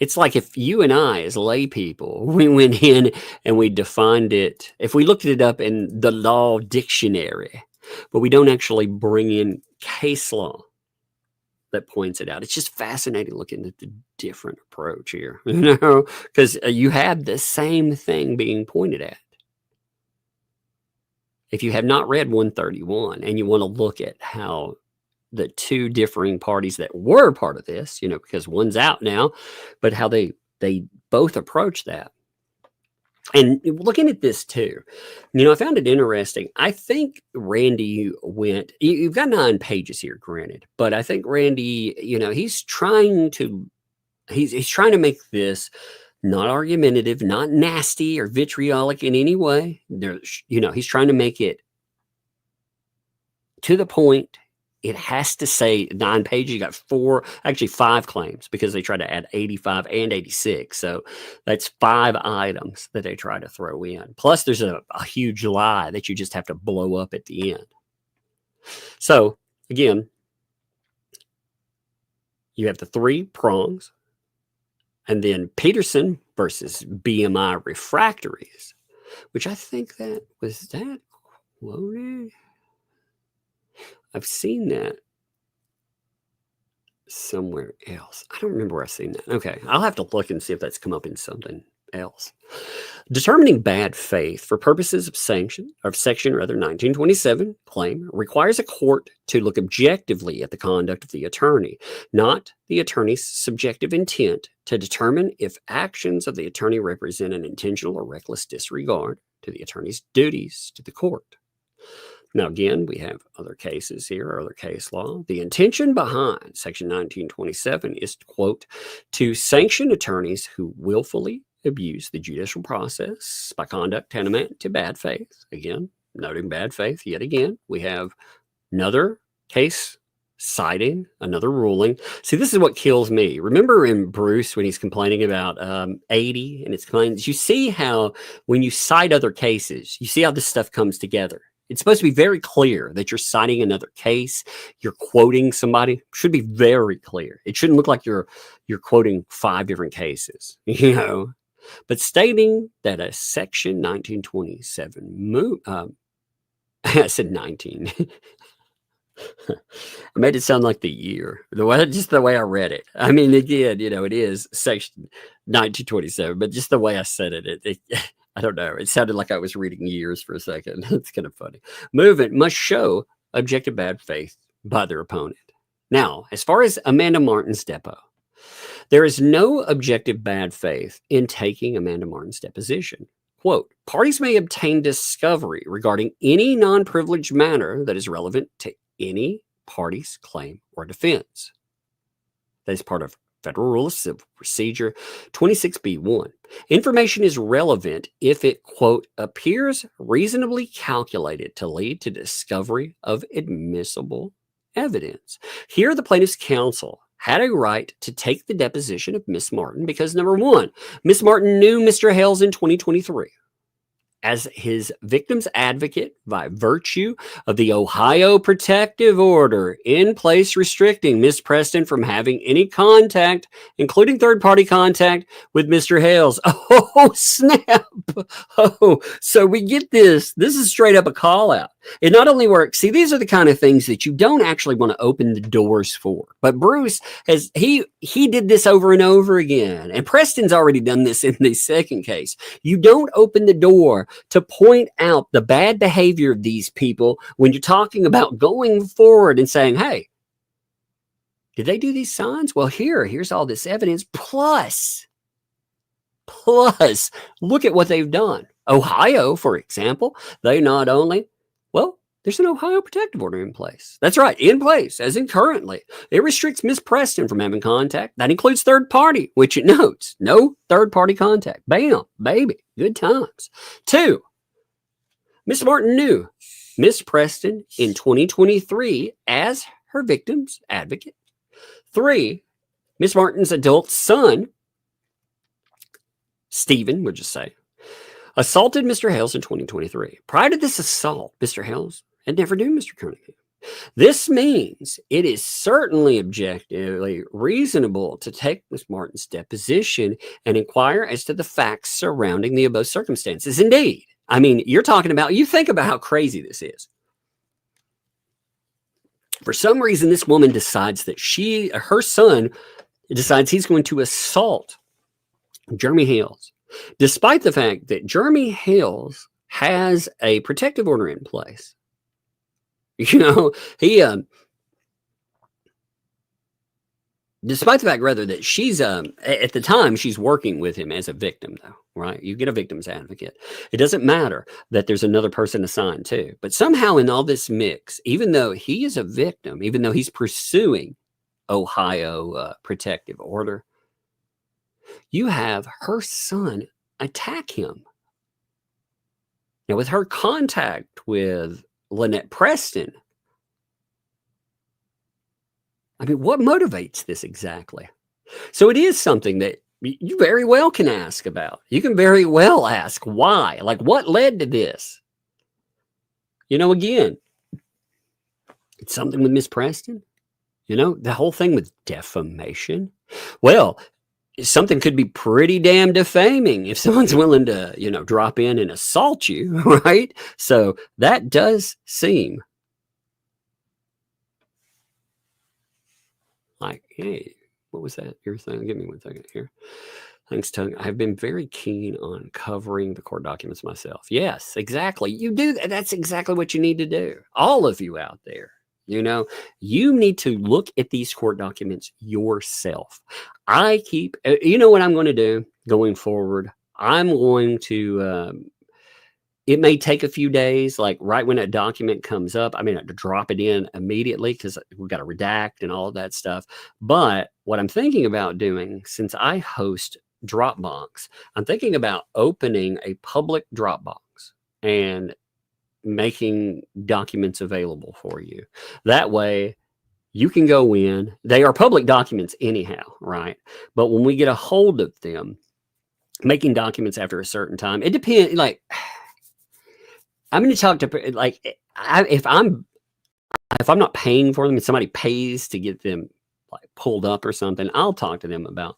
It's like if you and I, as lay people, we went in and we defined it, if we looked it up in the law dictionary, but we don't actually bring in case law that points it out. It's just fascinating looking at the different approach here, you know, because you have the same thing being pointed at. If you have not read 131 and you want to look at how the two differing parties that were part of this, you know, because one's out now, but how they both approach that. And looking at this too, you know, I found it interesting. I think Randy went, you've got 9 pages here, granted, but I think Randy, you know, he's trying to make this not argumentative, not nasty or vitriolic in any way. There's, you know, he's trying to make it to the point. It has to say 9 pages. You got 5 claims because they try to add 85 and 86. So that's 5 items that they try to throw in. Plus there's a huge lie that you just have to blow up at the end. So again, you have the 3 prongs, and then Peterson versus BMI refractories, which I think that quoted. I've seen that somewhere else. I don't remember where I've seen that. Okay, I'll have to look and see if that's come up in something else. Determining bad faith for purposes of section 1927 claim requires a court to look objectively at the conduct of the attorney, not the attorney's subjective intent, to determine if actions of the attorney represent an intentional or reckless disregard to the attorney's duties to the court. Now, again, we have other cases here, other case law. The intention behind Section 1927 is, quote, to sanction attorneys who willfully abuse the judicial process by conduct tantamount to bad faith. Again, noting bad faith yet again. We have another case citing another ruling. See, this is what kills me. Remember in Bruce when he's complaining about 80 and it's claims, you see how when you cite other cases, you see how this stuff comes together. It's supposed to be very clear that you're citing another case, you're quoting somebody. It should be very clear. It shouldn't look like you're quoting 5 different cases, you know. But stating that a Section 1927 I said 19. I made it sound like the year. Just the way I read it. I mean, again, you know, it is Section 1927, but just the way I said it I don't know. It sounded like I was reading years for a second. It's kind of funny. Movement must show objective bad faith by their opponent. Now, as far as Amanda Martin's depo, there is no objective bad faith in taking Amanda Martin's deposition. Quote, parties may obtain discovery regarding any non-privileged matter that is relevant to any party's claim or defense. That is part of Federal Rule of Civil Procedure 26B1. Information is relevant if it, quote, appears reasonably calculated to lead to discovery of admissible evidence. Here, the plaintiff's counsel had a right to take the deposition of Miss Martin because, number one, Miss Martin knew Mr. Hales in 2023 as his victim's advocate by virtue of the Ohio protective order in place restricting Miss Preston from having any contact, including third-party contact, with Mr. Hales. Oh, snap. Oh, so we get this. This is straight up a call-out. It not only works, see, these are the kind of things that you don't actually want to open the doors for. But Bruce has, he did this over and over again. And Preston's already done this in the second case. You don't open the door to point out the bad behavior of these people when you're talking about going forward and saying, hey, did they do these signs? Well, here's all this evidence. Plus, look at what they've done. Ohio, for example, they not only, well, there's an Ohio protective order in place. That's right, in place, as in currently. It restricts Miss Preston from having contact. That includes third party, which it notes. No third party contact. Bam, baby, good times. 2, Miss Martin knew Miss Preston in 2023 as her victim's advocate. 3, Miss Martin's adult son, Stephen, we'll just say, assaulted Mr. Hales in 2023. Prior to this assault, Mr. Hales had never known Mr. Cunningham. This means it is certainly objectively reasonable to take Miss Martin's deposition and inquire as to the facts surrounding the above circumstances. Indeed. I mean, you're talking about, you think about how crazy this is. For some reason, this woman decides that her son decides he's going to assault Jeremy Hales, despite the fact that Jeremy Hales has a protective order in place. You know, he, despite the fact, rather, that she's, at the time, she's working with him as a victim, though, right? You get a victim's advocate. It doesn't matter that there's another person assigned too. But somehow in all this mix, even though he is a victim, even though he's pursuing Ohio protective order, you have her son attack him. Now, with her contact with Lynette Preston, I mean, what motivates this exactly? So it is something that you very well can ask about. You can very well ask why, like what led to this? You know, again, it's something with Miss Preston. You know, the whole thing with defamation. Well, something could be pretty damn defaming if someone's willing to, you know, drop in and assault you, right? So that does seem like, hey, what was that? Your thing? Give me 1 second here. Thanks, Tug. I've been very keen on covering the court documents myself. Yes, exactly. You do that. That's exactly what you need to do. All of you out there. You know, you need to look at these court documents yourself. You know what I'm going to do going forward? I'm going to, it may take a few days, like right when a document comes up. I mean, to drop it in immediately because we've got to redact and all of that stuff. But what I'm thinking about doing, since I host Dropbox, I'm thinking about opening a public Dropbox and making documents available for you. That way you can go in. They are public documents anyhow, right? But when we get a hold of them, making documents after a certain time, it depends. Like, I'm going to talk to, like, if I'm not paying for them and somebody pays to get them like pulled up or something, I'll talk to them about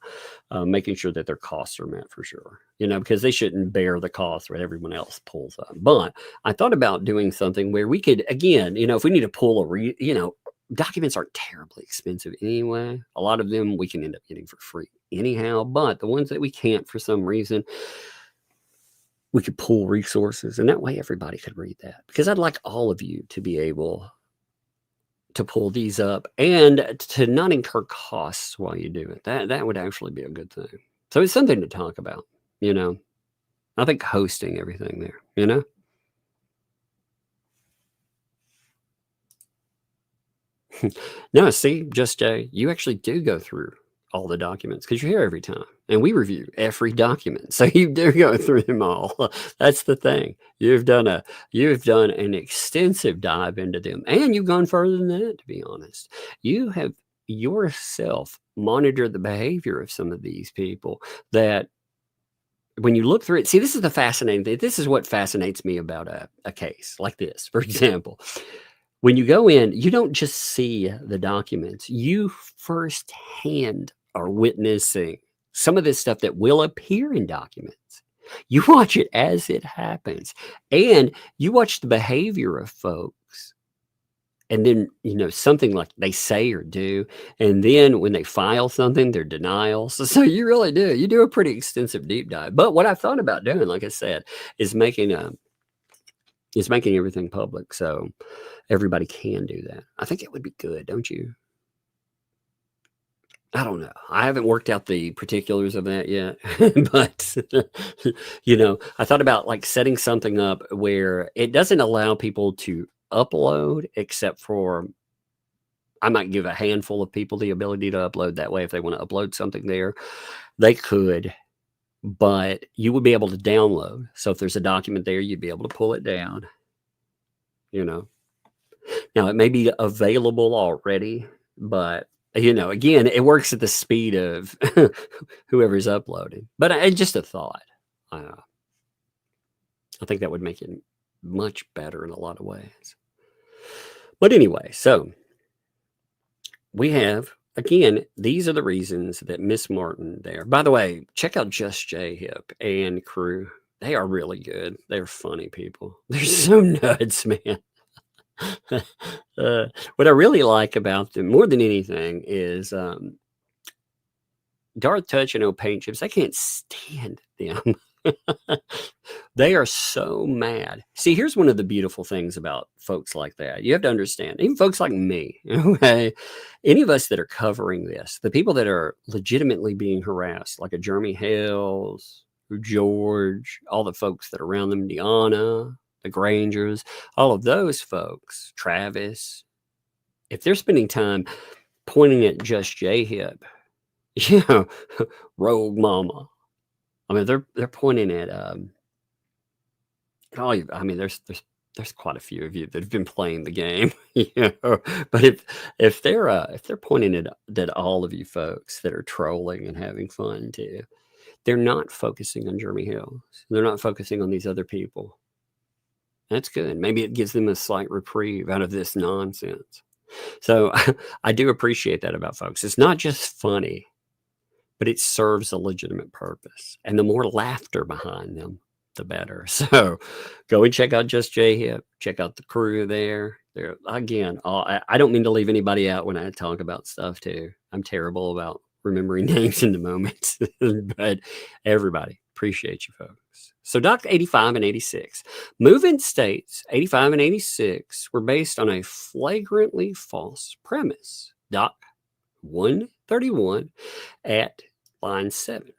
making sure that their costs are met for sure, you know, because they shouldn't bear the cost where everyone else pulls up. But I thought about doing something where we could, again, you know, if we need to pull you know, documents aren't terribly expensive anyway. A lot of them we can end up getting for free anyhow, but the ones that we can't for some reason, we could pull resources, and that way everybody could read that, because I'd like all of you to be able to pull these up and to not incur costs while you do it. That would actually be a good thing. So it's something to talk about, you know. I think hosting everything there, you know. No, see, just you actually do go through all the documents because you're here every time and we review every document. So you do go through them all. That's the thing. You've done an extensive dive into them, and you've gone further than that, to be honest. You have yourself monitored the behavior of some of these people that when you look through it, see, this is the fascinating thing. This is what fascinates me about a case like this, for example. When you go in, you don't just see the documents. You firsthand are witnessing some of this stuff that will appear in documents. You watch it as it happens. And you watch the behavior of folks. And then, something like they say or do. And then when they file something, their denials. So you really do. You do a pretty extensive deep dive. But what I thought about doing, like I said, is making everything public. So everybody can do that. I think it would be good, don't you? I don't know. I haven't worked out the particulars of that yet, but I thought about like setting something up where it doesn't allow people to upload except for, I might give a handful of people the ability to upload. That way, if they want to upload something there, they could, but you would be able to download. So if there's a document there, you'd be able to pull it down, Now, it may be available already, but, again, it works at the speed of whoever's uploading. But just a thought. I think that would make it much better in a lot of ways. But anyway, so we have, again, these are the reasons that Miss Martin there. By the way, check out Just J Hip and crew. They are really good. They're funny people. They're so nuts, man. What I really like about them more than anything is Darth Touch and Paint Chips. I can't stand them. They are so mad. See, here's one of the beautiful things about folks like that. You have to understand, even folks like me, okay? Any of us that are covering this, the people that are legitimately being harassed, like a Jeremy Hales, George, all the folks that are around them, Deanna, the Grangers, all of those folks, Travis, if they're spending time pointing at Just J Hip, Rogue Mama. I mean, they're pointing at there's quite a few of you that have been playing the game, But if they're pointing at all of you folks that are trolling and having fun too, they're not focusing on Jeremy Hills. They're not focusing on these other people. That's good. Maybe it gives them a slight reprieve out of this nonsense. So I do appreciate that about folks. It's not just funny, but it serves a legitimate purpose. And the more laughter behind them, the better. So go and check out Just J Hip. Check out the crew there. They're, again, I don't mean to leave anybody out when I talk about stuff too. I'm terrible about remembering names in the moment. But everybody, appreciate you folks. So Doc 85 and 86. Move-in states 85 and 86 were based on a flagrantly false premise. Doc 131 at line 7.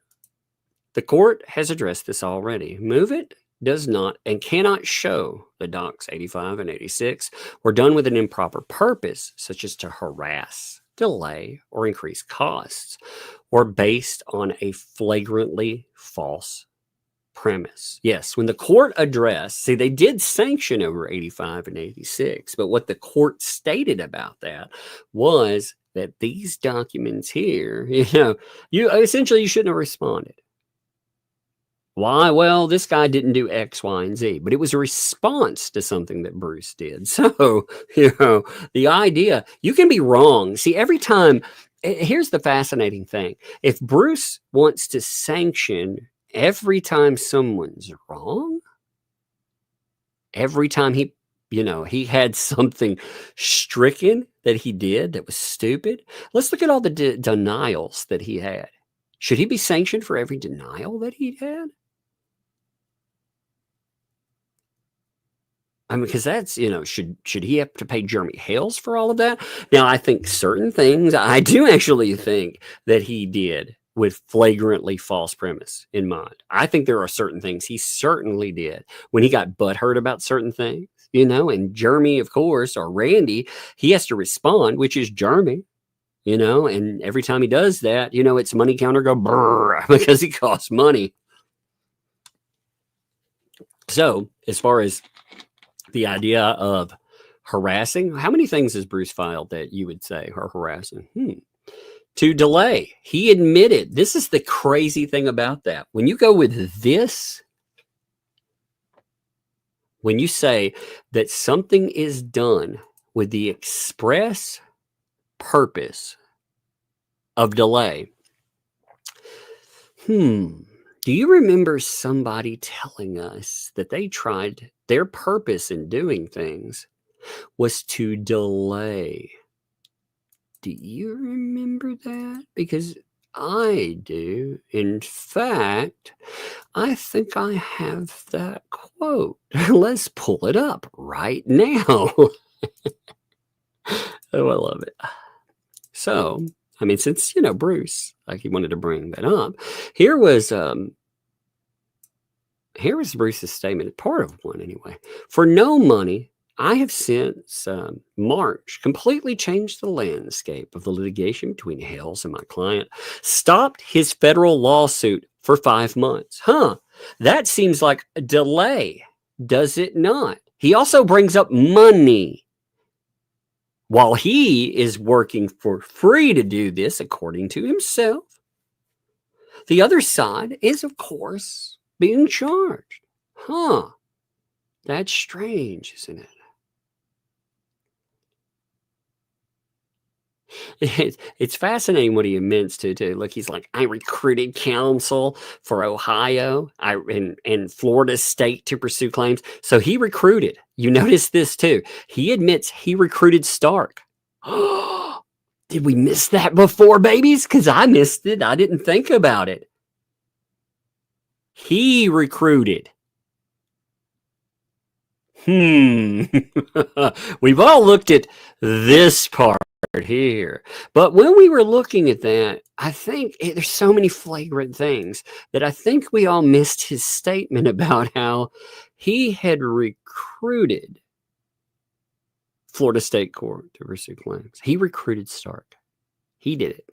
The court has addressed this already. Move-it does not and cannot show the Docs 85 and 86 were done with an improper purpose, such as to harass, delay, or increase costs, or based on a flagrantly false premise. Yes, when the court addressed, see, they did sanction over 85 and 86, but what the court stated about that was that these documents here, you essentially you shouldn't have responded. Why? Well, this guy didn't do X, Y, and Z, but it was a response to something that Bruce did. So, the idea, you can be wrong. See, every time, here's the fascinating thing. If Bruce wants to sanction every time someone's wrong, every time he had something stricken that he did that was stupid, let's look at all the denials that he had. Should he be sanctioned for every denial that he had? I mean, because that's, should he have to pay Jeremy Hales for all of that? Now, I think certain things, I do actually think that he did with flagrantly false premise in mind. I think there are certain things he certainly did when he got butthurt about certain things, and Jeremy, of course, or Randy, he has to respond, which is Jeremy. you know, and every time he does that, you know, its money counter go brrr because he costs money. So as far as the idea of harassing, how many things has Bruce filed that you would say are harassing? To delay. He admitted, this is the crazy thing about that. When you go with this, when you say that something is done with the express purpose of delay, do you remember somebody telling us that they tried, their purpose in doing things was to delay? Do you remember that? Because I do. In fact, I think I have that quote. Let's pull it up right now. Oh, I love it. So, I mean, since, you know, Bruce, like he wanted to bring that up, here was Bruce's statement, part of one anyway. For no money, I have since March completely changed the landscape of the litigation between Hales and my client, stopped his federal lawsuit for 5 months. That seems like a delay, does it not? He also brings up money. While he is working for free to do this, according to himself, the other side is, of course, being charged. That's strange, isn't it? It's fascinating what he admits to too. Look, he's like, I recruited counsel for Ohio and Florida State to pursue claims. So he recruited. You notice this too. He admits he recruited Stark. Did we miss that before, babies? Because I missed it. I didn't think about it. He recruited. We've all looked at this part here, but when we were looking at that, I think there's so many flagrant things that I think we all missed his statement about how he had recruited Florida State Court to pursue claims. He recruited Stark. He did it,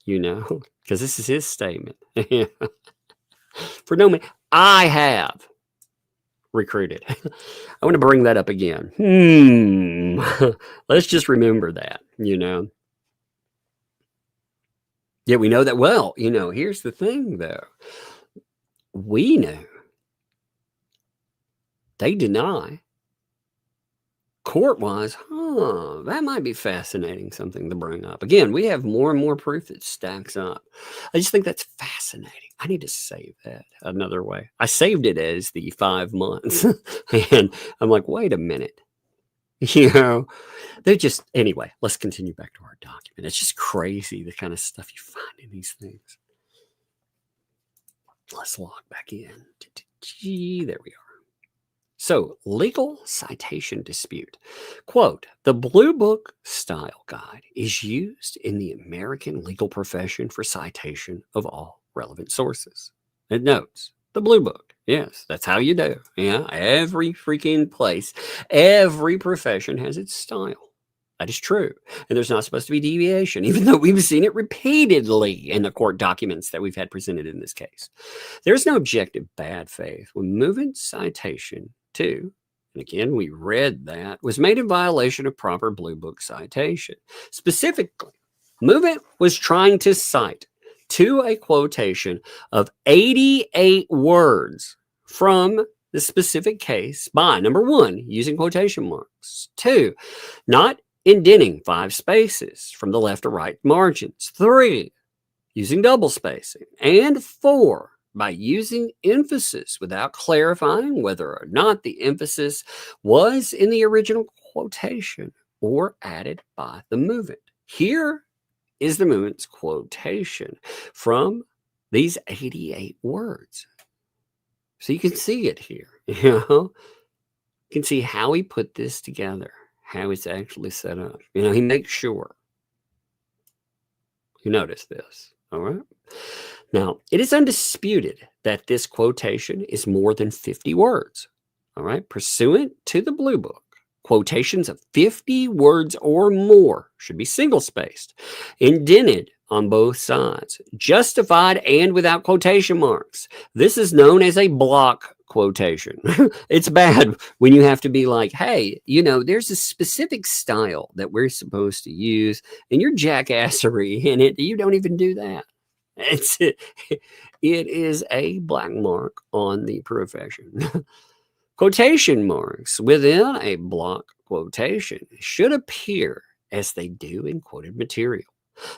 you know, because this is his statement. For no man, I have recruited. I want to bring that up again. Let's just remember that, you know. Yeah, we know that well. You know, here's the thing, though. We know they deny court-wise. That might be fascinating, something to bring up. Again, we have more and more proof that stacks up. I just think that's fascinating. I need to save that another way. I saved it as the 5 months. And I'm like, wait a minute. You know, they're just, anyway, let's continue back to our document. It's just crazy, the kind of stuff you find in these things. Let's log back in. There we are. So, legal citation dispute. Quote, the Blue Book style guide is used in the American legal profession for citation of all relevant sources. It notes the Blue Book. Yes, that's how you do. Yeah, every freaking place, every profession has its style. That is true. And there's not supposed to be deviation, even though we've seen it repeatedly in the court documents that we've had presented in this case. There's no objective bad faith when movement citation to, and again, we read that, was made in violation of proper Blue Book citation. Specifically, movement was trying to cite to a quotation of 88 words from the specific case by, number 1, using quotation marks, 2, not indenting 5 spaces from the left or right margins, 3, using double spacing, and 4, by using emphasis without clarifying whether or not the emphasis was in the original quotation or added by the movement. Here is the movement's quotation from these 88 words. So you can see it here. You know, you can see how he put this together, how it's actually set up. You know, he makes sure. You notice this, all right? Now, it is undisputed that this quotation is more than 50 words, all right? Pursuant to the Blue Book, Quotations of 50 words or more should be single-spaced, indented on both sides, justified and without quotation marks. This is known as a block quotation. It's bad when you have to be like, hey, you know, there's a specific style that we're supposed to use, and you're jackassery in it. You don't even do that. It is a black mark on the profession. Quotation marks within a block quotation should appear as they do in quoted material.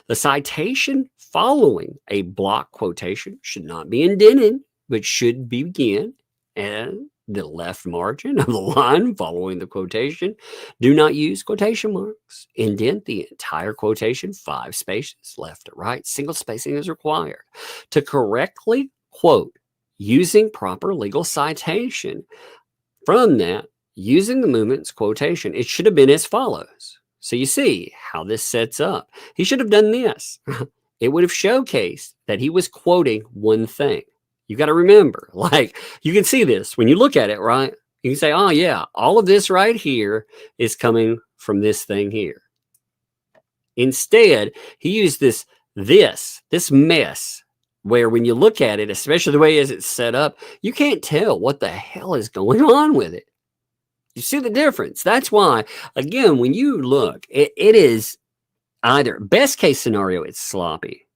The citation following a block quotation should not be indented, but should begin at the left margin of the line following the quotation. Do not use quotation marks. Indent the entire quotation 5 spaces left to right. Single spacing is required. To correctly quote using proper legal citation from that, using the movement's quotation, it should have been as follows. So you see how this sets up. He should have done this. It would have showcased that he was quoting one thing. You got to remember, like, you can see this when you look at it, right? You can say, oh yeah, all of this right here is coming from this thing here. Instead, he used this mess, where when you look at it, especially the way as it's set up, you can't tell what the hell is going on with it. You see the difference? That's why, again, when you look, it is either best case scenario, it's sloppy.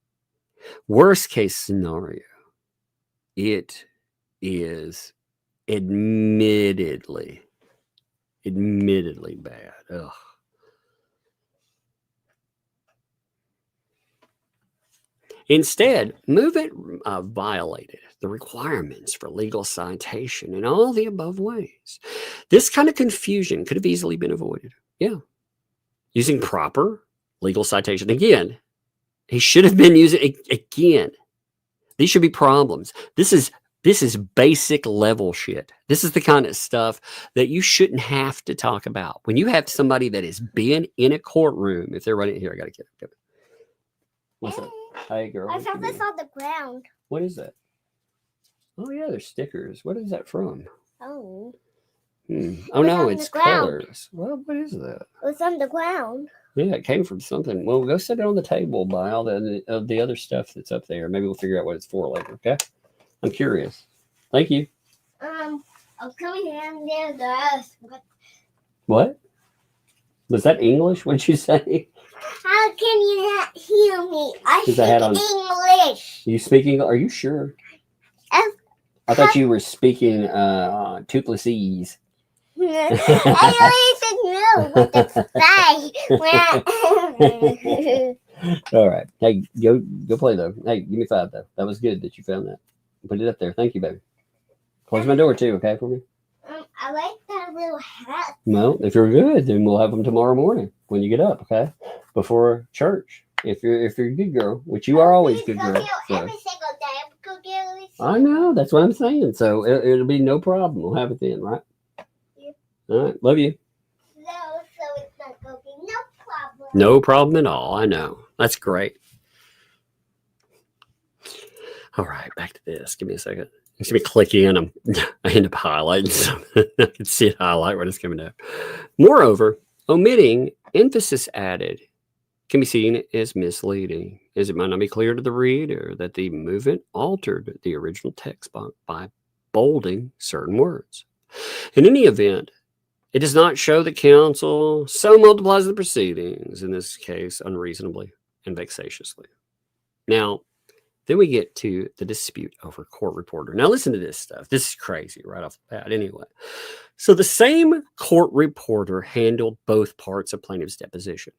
Worst case scenario, it is admittedly bad. Ugh. Instead, movement violated the requirements for legal citation in all the above ways. This kind of confusion could have easily been avoided. Yeah. Using proper legal citation. Again, he should have been using, again, these should be problems. This is basic level shit. This is the kind of stuff that you shouldn't have to talk about. When you have somebody that has been in a courtroom, if they're running here, I got to get it. What's up? Hey, girl. I found this on the ground. What is that? Oh, yeah, they're stickers. What is that from? Oh. Oh, no, it's colors. Well, what is that? It was on the ground. Yeah, it came from something. Well, go sit it on the table by all the other stuff that's up there. Maybe we'll figure out what it's for later, okay? I'm curious. Thank you. I'm coming in there, guys. What? Was that English? What'd you say? How can you not hear me? I speak English. You speaking? Are you sure? I thought you were speaking Duplessis. I don't even know what to say. All right. Hey, go play though. Hey, give me 5 though. That was good that you found that. Put it up there. Thank you, baby. Close my door too, okay, for me? I like that little hat. Well, if you're good, then we'll have them tomorrow morning when you get up, okay? Before church. If you're a good girl, which you are always good girl. So. Every single day. I know. That's what I'm saying. So it'll be no problem. We'll have it then, right? Yeah. All right. Love you. No, so it's not going to be no problem. No problem at all. I know. That's great. All right. Back to this. Give me a second. It's going to be clicky and I end up highlighting something. I can see it highlight when it's coming up. Moreover, omitting emphasis added can be seen as misleading, as it might not be clear to the reader that the movement altered the original text by bolding certain words. In any event, it does not show that counsel so multiplies the proceedings, in this case, unreasonably and vexatiously. Now, then we get to the dispute over court reporter. Now, listen to this stuff. This is crazy right off the bat anyway. So the same court reporter handled both parts of plaintiff's deposition.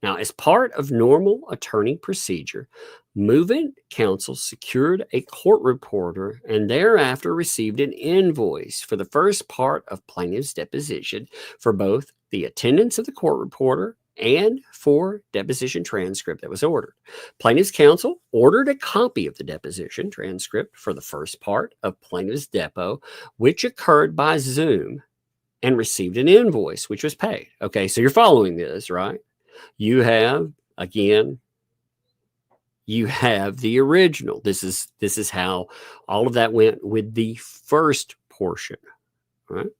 Now, as part of normal attorney procedure, movement counsel secured a court reporter and thereafter received an invoice for the first part of plaintiff's deposition for both the attendance of the court reporter and for deposition transcript that was ordered. Plaintiff's counsel ordered a copy of the deposition transcript for the first part of plaintiff's depo, which occurred by Zoom, and received an invoice, which was paid. Okay, so you're following this, right? You have, again, you have the original. This is how all of that went with the first portion, right?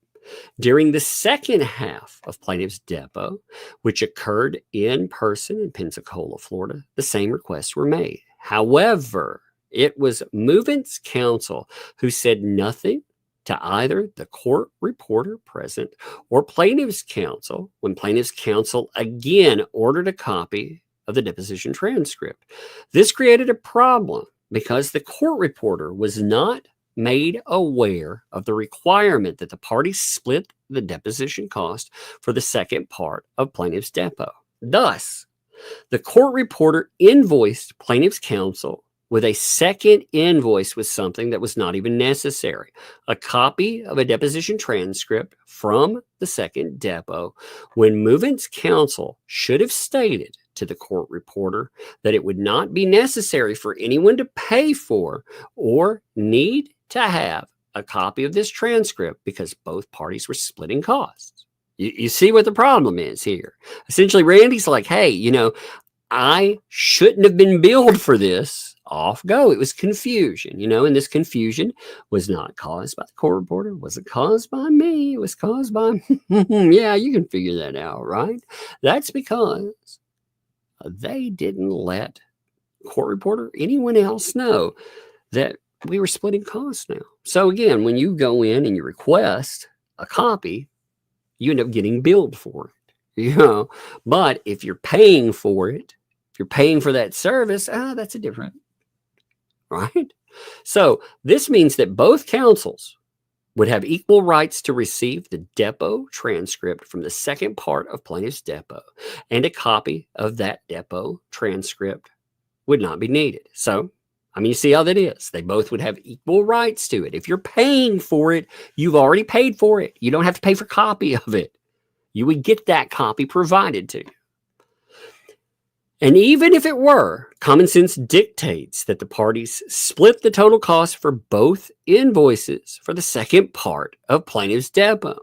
During the second half of plaintiff's depot, which occurred in person in Pensacola, Florida, the same requests were made. However, it was movant's counsel who said nothing to either the court reporter present or plaintiff's counsel when plaintiff's counsel again ordered a copy of the deposition transcript. This created a problem because the court reporter was not made aware of the requirement that the parties split the deposition cost for the second part of plaintiff's depot. Thus, the court reporter invoiced plaintiff's counsel with a second invoice with something that was not even necessary, a copy of a deposition transcript from the second depot, when movant's counsel should have stated to the court reporter that it would not be necessary for anyone to pay for or need to have a copy of this transcript because both parties were splitting costs. You see what the problem is here. Essentially, Randy's like, hey, I shouldn't have been billed for this. Off go. It was confusion, and this confusion was not caused by the court reporter. It wasn't caused by me. It was caused by, yeah, you can figure that out, right? That's because they didn't let court reporter, anyone else know that we were splitting costs now. So again, when you go in and you request a copy, you end up getting billed for it, But if you're paying for it, if you're paying for that service, that's a different, right? So this means that both counsels would have equal rights to receive the depot transcript from the second part of plaintiff's depot, and a copy of that depot transcript would not be needed. So, you see how that is. They both would have equal rights to it. If you're paying for it, you've already paid for it. You don't have to pay for a copy of it. You would get that copy provided to you. And even if it were, common sense dictates that the parties split the total cost for both invoices for the second part of plaintiff's depot,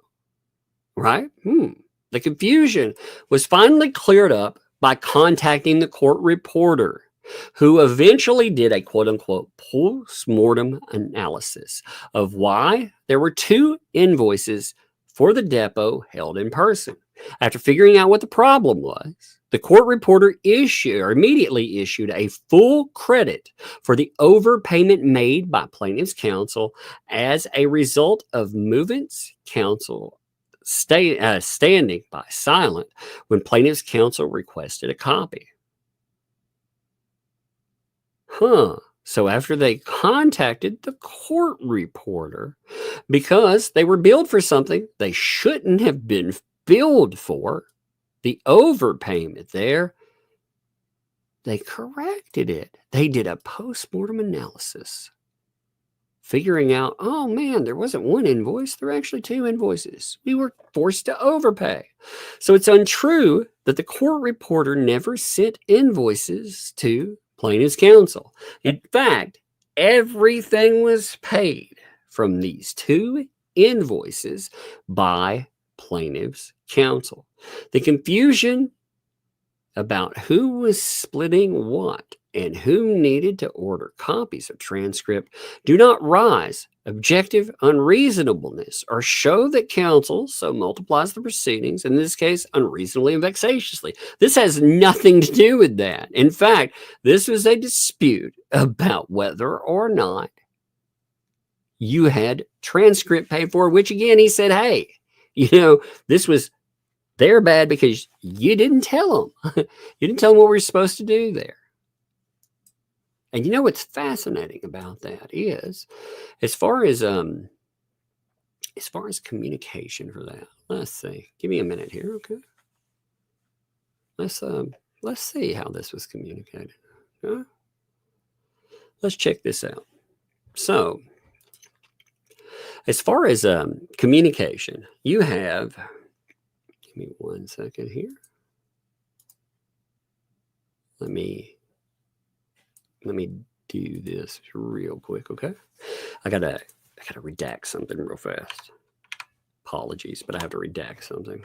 right? The confusion was finally cleared up by contacting the court reporter, who eventually did a quote-unquote post-mortem analysis of why there were two invoices for the depot held in person. After figuring out what the problem was, the court reporter immediately issued a full credit for the overpayment made by plaintiff's counsel as a result of movant's counsel standing by silent when plaintiff's counsel requested a copy. So after they contacted the court reporter because they were billed for something they shouldn't have been billed for, the overpayment there, they corrected it. They did a post-mortem analysis, figuring out, oh man, there wasn't one invoice, there were actually two invoices. We were forced to overpay. So it's untrue that the court reporter never sent invoices to plaintiff's counsel. In fact, everything was paid from these two invoices by plaintiff's counsel. The confusion about who was splitting what and who needed to order copies of transcript do not rise objective unreasonableness or show that counsel so multiplies the proceedings, in this case unreasonably and vexatiously. This has nothing to do with that. In fact, this was a dispute about whether or not you had transcript paid for, which again he said, hey, this was their bad because you didn't tell them. You didn't tell them what we were supposed to do there. And what's fascinating about that is, as far as communication for that, let's see. Give me a minute here, okay? Let's see how this was communicated. Okay? Let's check this out. So, as far as communication, you have. Give me 1 second here. Let me do this real quick, okay? I gotta redact something real fast. Apologies, but I have to redact something.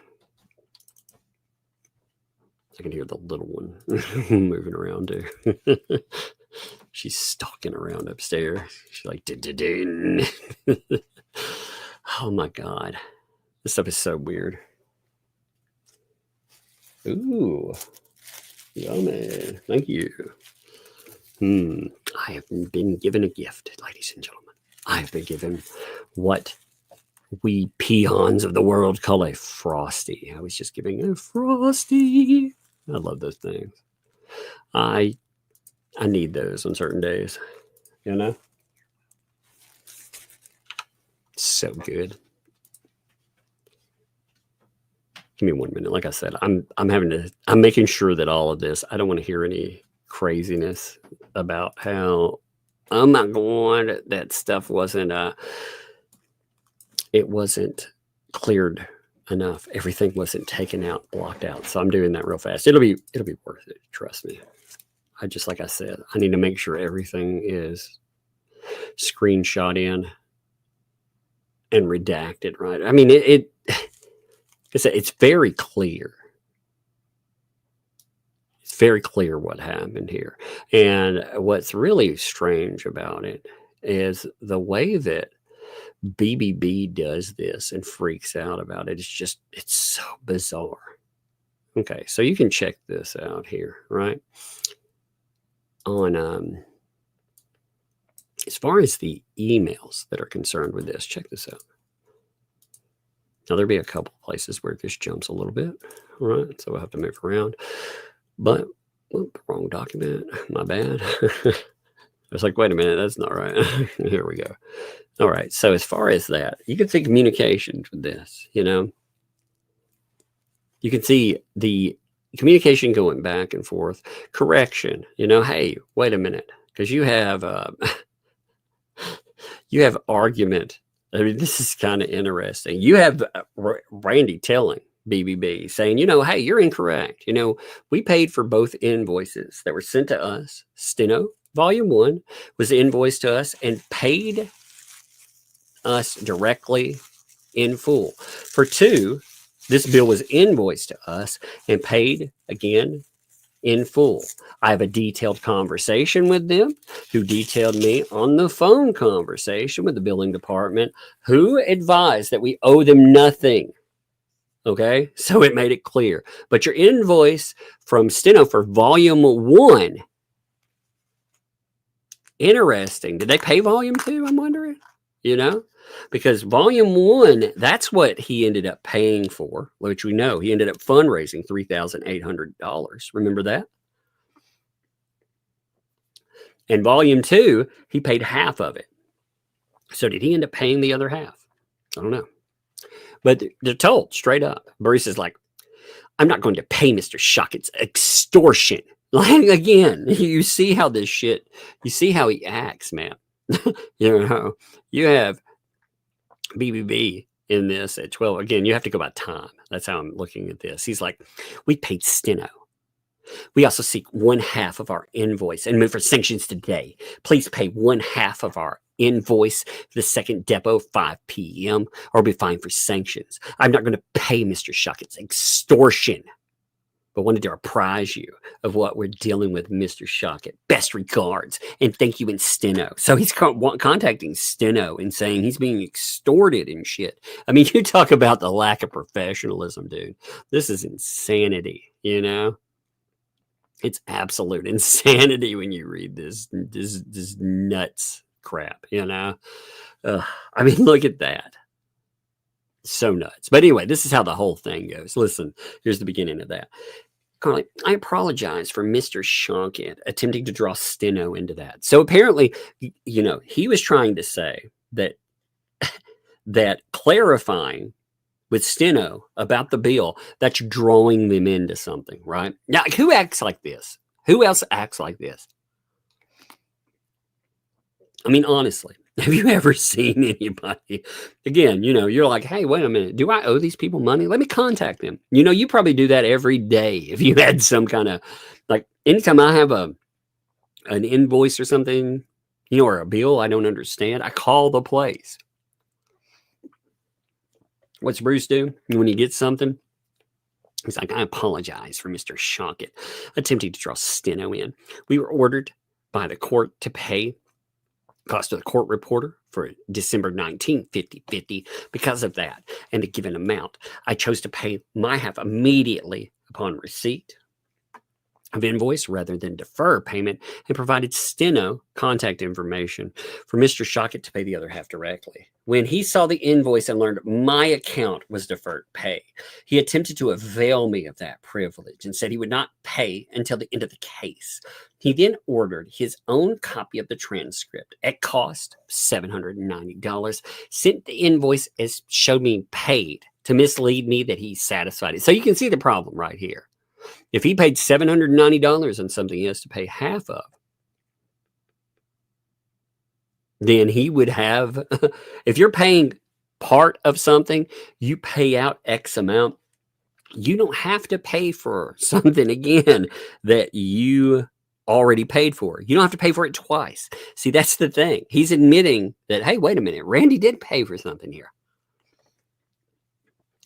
I can hear the little one moving around too. She's stalking around upstairs. She's like, oh my God. This stuff is so weird. Ooh, yummy. Thank you. I have been given a gift, ladies and gentlemen. I have been given what we peons of the world call a frosty. I was just giving a frosty. I love those things. I need those on certain days, you know? So good. Give me 1 minute. Like I said, I'm making sure that all of this, I don't want to hear any craziness about how, oh my God, that stuff wasn't, it wasn't cleared enough. Everything wasn't taken out, blocked out. So I'm doing that real fast. It'll be worth it. Trust me. Like I said, I need to make sure everything is screenshot in and redacted, right? I mean, it's very clear. It's very clear what happened here. And what's really strange about it is the way that BBB does this and freaks out about it. It's so bizarre. Okay, so you can check this out here, right? On as far as the emails that are concerned with this, check this out. Now, there'll be a couple places where this jumps a little bit, right? So we'll have to move around. But, wrong document. My bad. I was like, wait a minute, that's not right. Here we go. All right. So as far as that, you can see communications with this, you know. You can see the communication going back and forth. Correction, you know, hey, wait a minute. Because you have argument. I mean, this is kind of interesting. You have Randy telling BBB saying, you know, hey, you're incorrect. You know, we paid for both invoices that were sent to us. Steno Volume 1 was invoiced to us and paid us directly in full. For 2, this bill was invoiced to us and paid again in full. I have a detailed conversation with them, who detailed me on the phone conversation with the billing department, who advised that we owe them nothing. Okay, so it made it clear. But your invoice from Steno for Volume 1, interesting. Did they pay Volume 2? I'm wondering, you know? Because Volume 1, that's what he ended up paying for, which we know. He ended up fundraising $3,800. Remember that? And Volume 2, he paid half of it. So did he end up paying the other half? I don't know. But they're told straight up. Maurice is like, I'm not going to pay Mr. Schuck. It's extortion. Like, again, you see how this shit, you see how he acts, man. You know, you have BBB in this at 12. Again, you have to go by time. That's how I'm looking at this. He's like, we paid Steno. We also seek 1/2 of our invoice and move for sanctions today. Please pay 1/2 of our invoice for the second depot, 5 p.m., or be fined for sanctions. I'm not going to pay Mr. Schuck. It's extortion. But wanted to apprise you of what we're dealing with, Mr. Schuck. Best regards, and thank you in Steno. So he's contacting Steno and saying he's being extorted and shit. I mean, you talk about the lack of professionalism, dude. This is insanity, you know? It's absolute insanity when you read this nuts crap, you know? I mean, look at that. So nuts. But anyway, this is how the whole thing goes. Listen, here's the beginning of that. Carly, I apologize for Mr. Shonkit attempting to draw Steno into that. So apparently, you know, he was trying to say that clarifying with Steno about the bill, that's drawing them into something, right? Now, who acts like this? Who else acts like this? I mean, honestly, have you ever seen anybody? Again, you know, you're like, hey, wait a minute. Do I owe these people money? Let me contact them. You know, you probably do that every day. If you had some kind of, like, anytime I have an invoice or something, you know, or a bill I don't understand, I call the place. What's Bruce do when he gets something? He's like, I apologize for Mr. Shonkit attempting to draw Steno in. We were ordered by the court to pay cost of the court reporter for December 19th, 50/50 because of that and the given amount. I chose to pay my half immediately upon receipt of invoice rather than defer payment, and provided steno contact information for Mr. Shockett to pay the other half directly. When he saw the invoice and learned my account was deferred pay, he attempted to avail me of that privilege and said he would not pay until the end of the case. He then ordered his own copy of the transcript at cost $790, sent the invoice as showed me paid to mislead me that he satisfied it. So you can see the problem right here. If he paid $790 on something he has to pay half of, then he would have, if you're paying part of something, you pay out X amount. You don't have to pay for something again that you already paid for. You don't have to pay for it twice. See, that's the thing. He's admitting that, hey, wait a minute, Randy did pay for something here.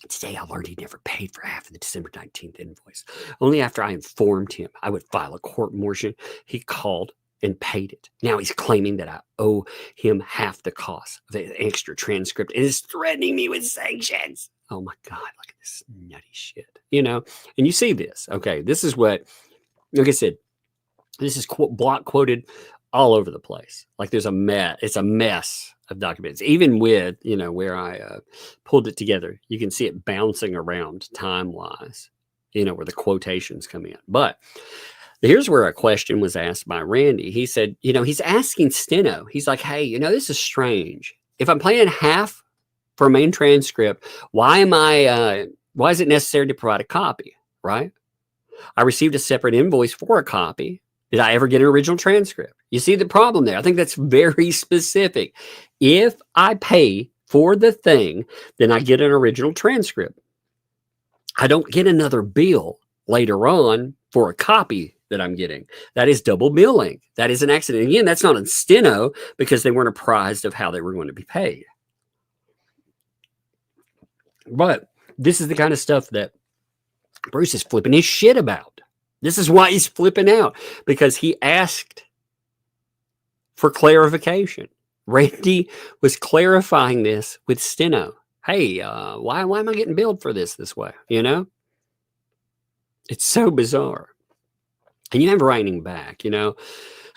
Today, I learned he never paid for half of the December 19th invoice. Only after I informed him I would file a court martial, he called and paid it. Now he's claiming that I owe him half the cost of the extra transcript and is threatening me with sanctions. Oh my God, look at this nutty shit. You know, and you see this. Okay, this is what, like I said, this is block quoted all over the place. Like there's a mess. It's a mess of documents, even with, you know, where I pulled it together, you can see it bouncing around time wise, you know, where the quotations come in. But here's where a question was asked by Randy. He said, you know, he's asking steno. He's like, hey, you know, this is strange. If I'm paying half for a main transcript, why is it necessary to provide a copy? Right? I received a separate invoice for a copy. Did I ever get an original transcript? You see the problem there. I think that's very specific. If I pay for the thing, then I get an original transcript. I don't get another bill later on for a copy that I'm getting. That is double billing. That is an accident. Again, that's not a steno because they weren't apprised of how they were going to be paid. But this is the kind of stuff that Bruce is flipping his shit about. This is why he's flipping out, because he asked for clarification. Randy was clarifying this with steno. Hey, why am I getting billed for this way? You know, it's so bizarre. And you have writing back, you know,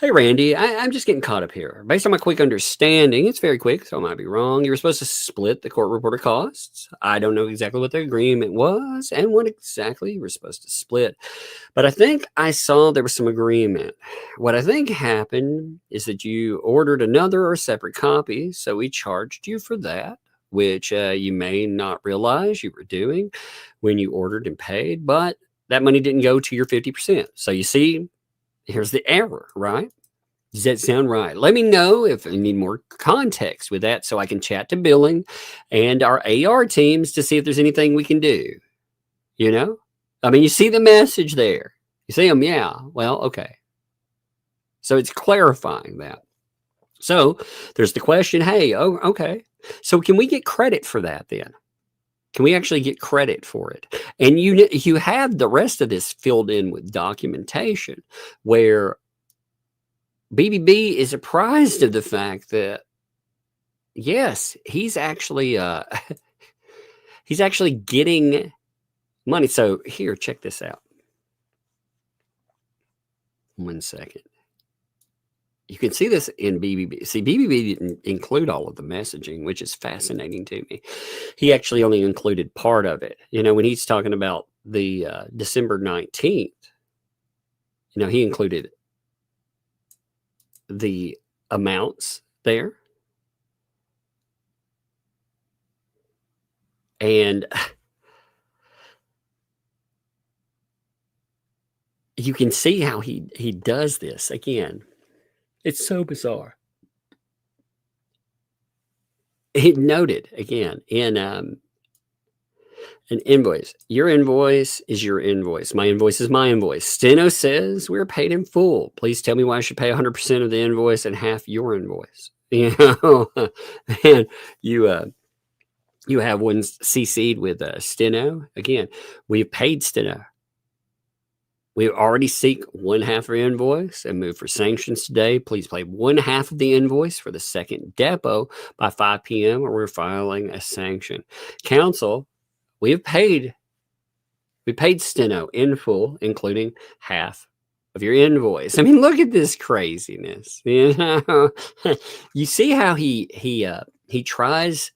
hey, Randy, I'm just getting caught up here. Based on my quick understanding, it's very quick, so I might be wrong. You were supposed to split the court reporter costs. I don't know exactly what the agreement was and what exactly you were supposed to split. But I think I saw there was some agreement. What I think happened is that you ordered another or separate copy, so we charged you for that, which you may not realize you were doing when you ordered and paid, but that money didn't go to your 50%. So you see, here's the error, right? Does that sound right? Let me know if you need more context with that so I can chat to billing and our AR teams to see if there's anything we can do. You know? I mean, you see the message there. You see them? Yeah. Well, okay. So it's clarifying that. So there's the question, hey, oh, okay. So can we get credit for that then? Can we actually get credit for it? And you have the rest of this filled in with documentation where BBB is apprised of the fact that, yes, he's actually getting money. So here, check this out. 1 second. You can see this in BBB. See, BBB didn't include all of the messaging, which is fascinating to me. He actually only included part of it. You know, when he's talking about the December 19th, you know, he included the amounts there. And you can see how he does this again. It's so bizarre. He noted again in an invoice. Your invoice is your invoice. My invoice is my invoice. Steno says we're paid in full. Please tell me why I should pay 100% of the invoice and half your invoice. You know, and you have one CC'd with steno. Again, we've paid steno. We already seek one half of your invoice and move for sanctions today. Please pay one half of the invoice for the second depot by 5 p.m. or we're filing a sanction. Counsel, we paid Steno in full, including half of your invoice. I mean, look at this craziness. You know, you see how he tries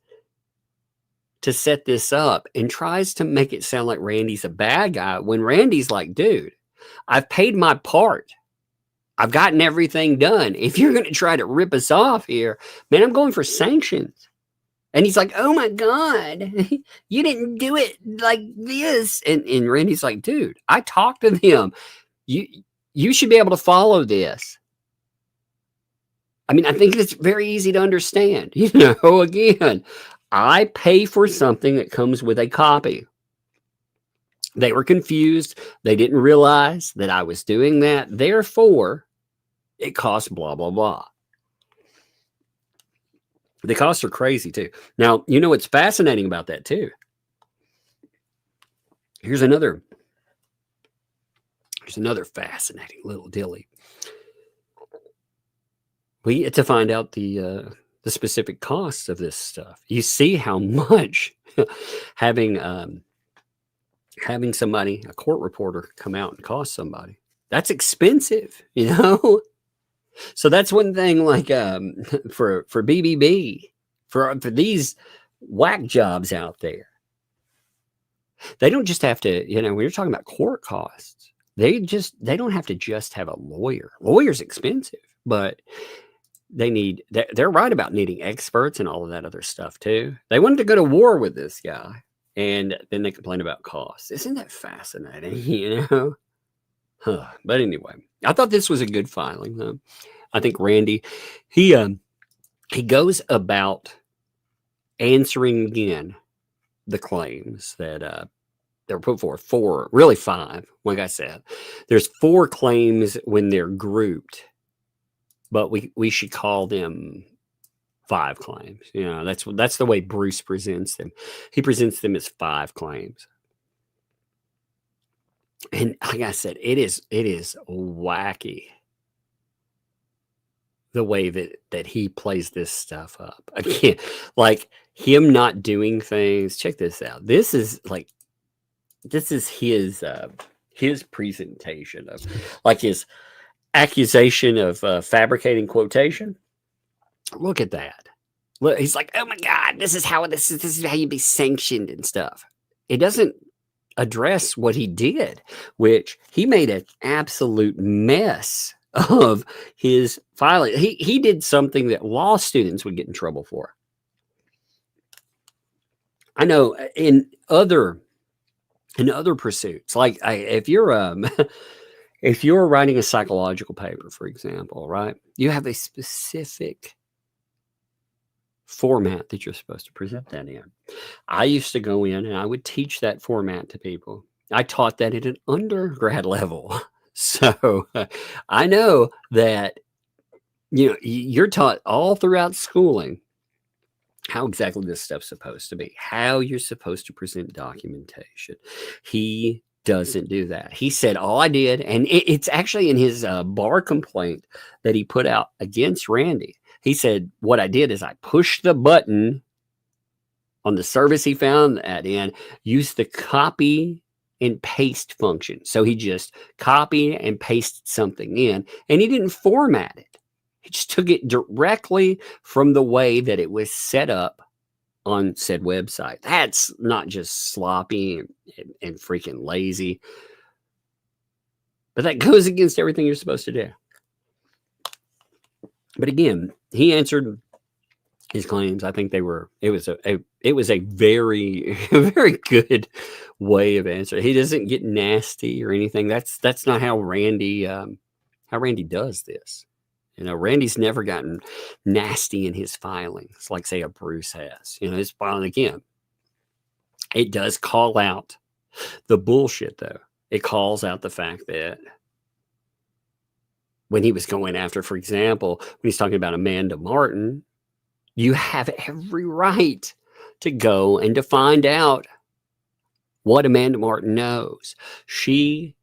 to set this up and tries to make it sound like Randy's a bad guy when Randy's like, dude, I've paid my part. I've gotten everything done. If you're going to try to rip us off here, man, I'm going for sanctions. And he's like, oh my God, you didn't do it like this. And Randy's like, dude, I talked to them. You should be able to follow this. I mean, I think it's very easy to understand. You know, again, I pay for something that comes with a copy. They were confused. They didn't realize that I was doing that. Therefore, it costs blah, blah, blah. The costs are crazy too. Now, you know what's fascinating about that too? Here's another fascinating little dilly. We get to find out the specific costs of this stuff. You see how much having somebody, a court reporter, come out and cost somebody. That's expensive, you know? So that's one thing, like for BBB, for these whack jobs out there. They don't just have to, you know, when you're talking about court costs, they don't have to just have a lawyer. Lawyer's expensive, but they're right about needing experts and all of that other stuff too. They wanted to go to war with this guy. And then they complain about costs. Isn't that fascinating? You know? But anyway, I thought this was a good filing. I think Randy, he goes about answering again the claims that they're put forth. 4, really 5. Like I said, there's 4 claims when they're grouped, but we should call them 5 claims. You know, that's the way Bruce presents them. He presents them as 5 claims. And like I said, it is wacky the way that he plays this stuff up. Again, like him not doing things. Check this out. This is his presentation of like his accusation of fabricating quotation. Look at that. Look, he's like, oh my God, this is how you be sanctioned and stuff. It doesn't address what he did, which he made an absolute mess of his filing. He did something that law students would get in trouble for. I know in other pursuits, like if you're writing a psychological paper, for example, right? You have a specific format that you're supposed to present that in. I used to go in and I would teach that format to people. I taught that at an undergrad level. So I know that, you know, you're taught all throughout schooling how exactly this stuff's supposed to be, how you're supposed to present documentation. He doesn't do that. He said, all I did, and it's actually in his bar complaint that he put out against Randy. He said, what I did is I pushed the button on the service he found that in, used the copy and paste function. So he just copied and pasted something in, and he didn't format it. He just took it directly from the way that it was set up on said website. That's not just sloppy and freaking lazy, but that goes against everything you're supposed to do. But again, he answered his claims. I think it was a very, very good way of answering. He doesn't get nasty or anything. That's not how Randy does this. You know, Randy's never gotten nasty in his filings, like say a Bruce has. You know, his filing, again, it does call out the bullshit though. It calls out the fact that when he was going after, for example, when he's talking about Amanda Martin, you have every right to go and to find out what Amanda Martin knows. She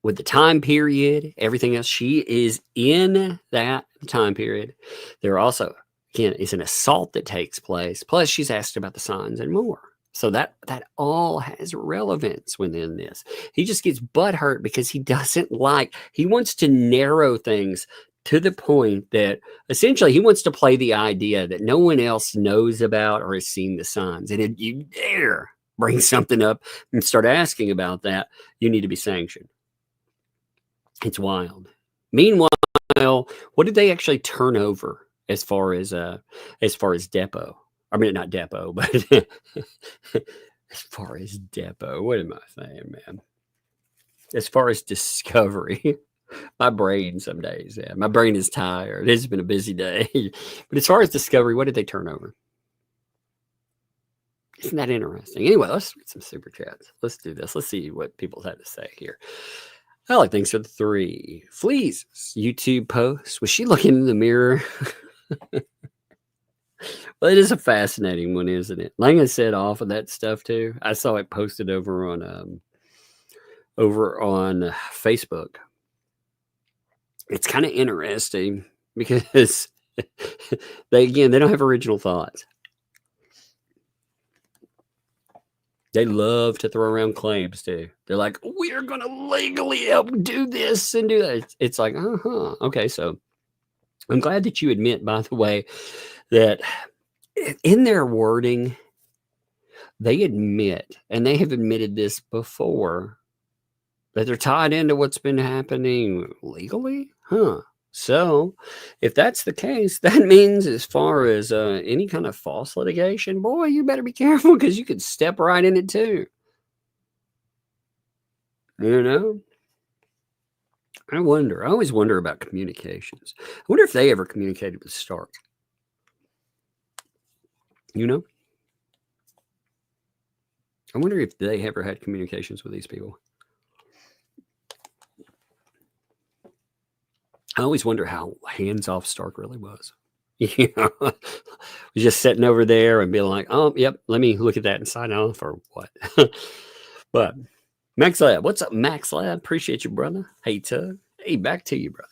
with the time period, everything else, she is in that time period. There also, again, is an assault that takes place. Plus, she's asked about the signs and more. So that all has relevance within this. He just gets butthurt because he doesn't like, he wants to narrow things to the point that essentially he wants to play the idea that no one else knows about or has seen the signs. And if you dare bring something up and start asking about that, you need to be sanctioned. It's wild. Meanwhile, what did they actually turn over as far as depot? I mean, not depot, but as far as depot, what am I saying, man? As far as discovery, my brain some days, yeah, my brain is tired. It's been a busy day. But as far as discovery, what did they turn over? Isn't that interesting? Anyway, let's read some super chats. Let's do this. Let's see what people had to say here. Alec, thanks for the 3. Fleas, YouTube post. Was she looking in the mirror? Well, it is a fascinating one, isn't it? Like I said, off of that stuff too. I saw it posted over on Facebook. It's kind of interesting because they don't have original thoughts. They love to throw around claims too. They're like, we're going to legally help do this and do that. It's like, okay. So I'm glad that you admit, by the way, that in their wording, they admit, and they have admitted this before, that they're tied into what's been happening legally. So if that's the case, that means as far as any kind of false litigation, boy, you better be careful because you could step right in it too. You know? I always wonder about communications. I wonder if they ever communicated with Stark. You know? I wonder if they ever had communications with these people. I always wonder how hands-off Stark really was. You know, just sitting over there and being like, oh, yep, let me look at that and sign off or what. But Max Lab, what's up, Max Lab? Appreciate you, brother. Hey, Tug. Hey, back to you, brother.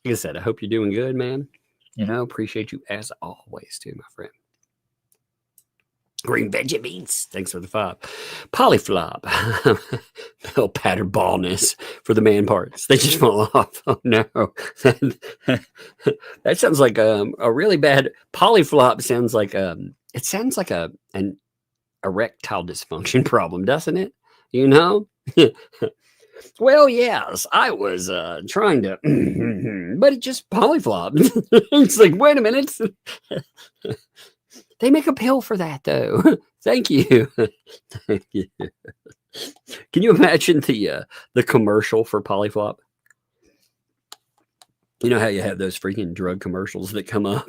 Like I said, I hope you're doing good, man. You know, appreciate you as always, too, my friend. Green veggie beans. Thanks for the 5. Polyflop. Male pattern baldness for the man parts. They just fall off. Oh, no. That sounds like a really bad... Polyflop sounds like... it sounds like an erectile dysfunction problem, doesn't it? You know? Well, yes, I was trying to... but it just polyflopped. It's like, wait a minute. They make a pill for that, though. Thank you. Thank you. Can you imagine the commercial for Polyflop? You know how you have those freaking drug commercials that come up?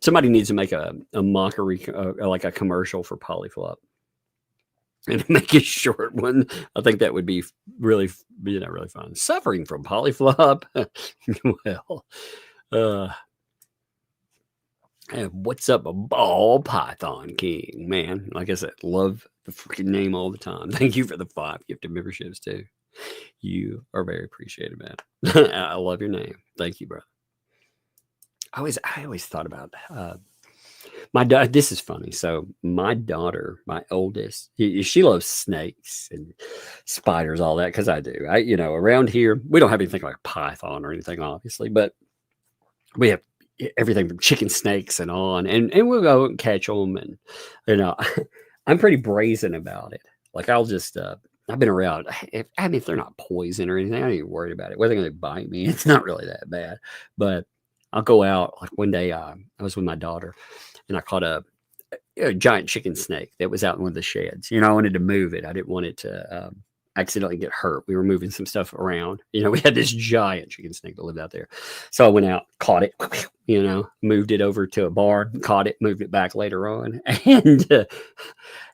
Somebody needs to make a mockery, like a commercial for Polyflop. And make a short one. I think that would be really fun. Suffering from Polyflop? Well, what's up, a ball python king, man? Like I said, love the freaking name all the time. Thank you for the 5 gifted memberships too. You are very appreciated, man. I love your name. Thank you, brother. I always thought about my daughter. This is funny. So my daughter, my oldest, she loves snakes and spiders, all that, because I do. Around here we don't have anything like a python or anything, obviously, but we have everything from chicken snakes and on, and we'll go and catch them. And I'm pretty brazen about it. Like I'll just I've been around. If they're not poison or anything, I ain't even worried about it. Whether they're going to bite me, it's not really that bad. But I'll go out. Like one day, I was with my daughter, and I caught a giant chicken snake that was out in one of the sheds. I wanted to move it. I didn't want it to accidentally get hurt. We were moving some stuff around. We had this giant chicken snake that lived out there. So I went out, caught it, moved it over to a barn, caught it, moved it back later on. And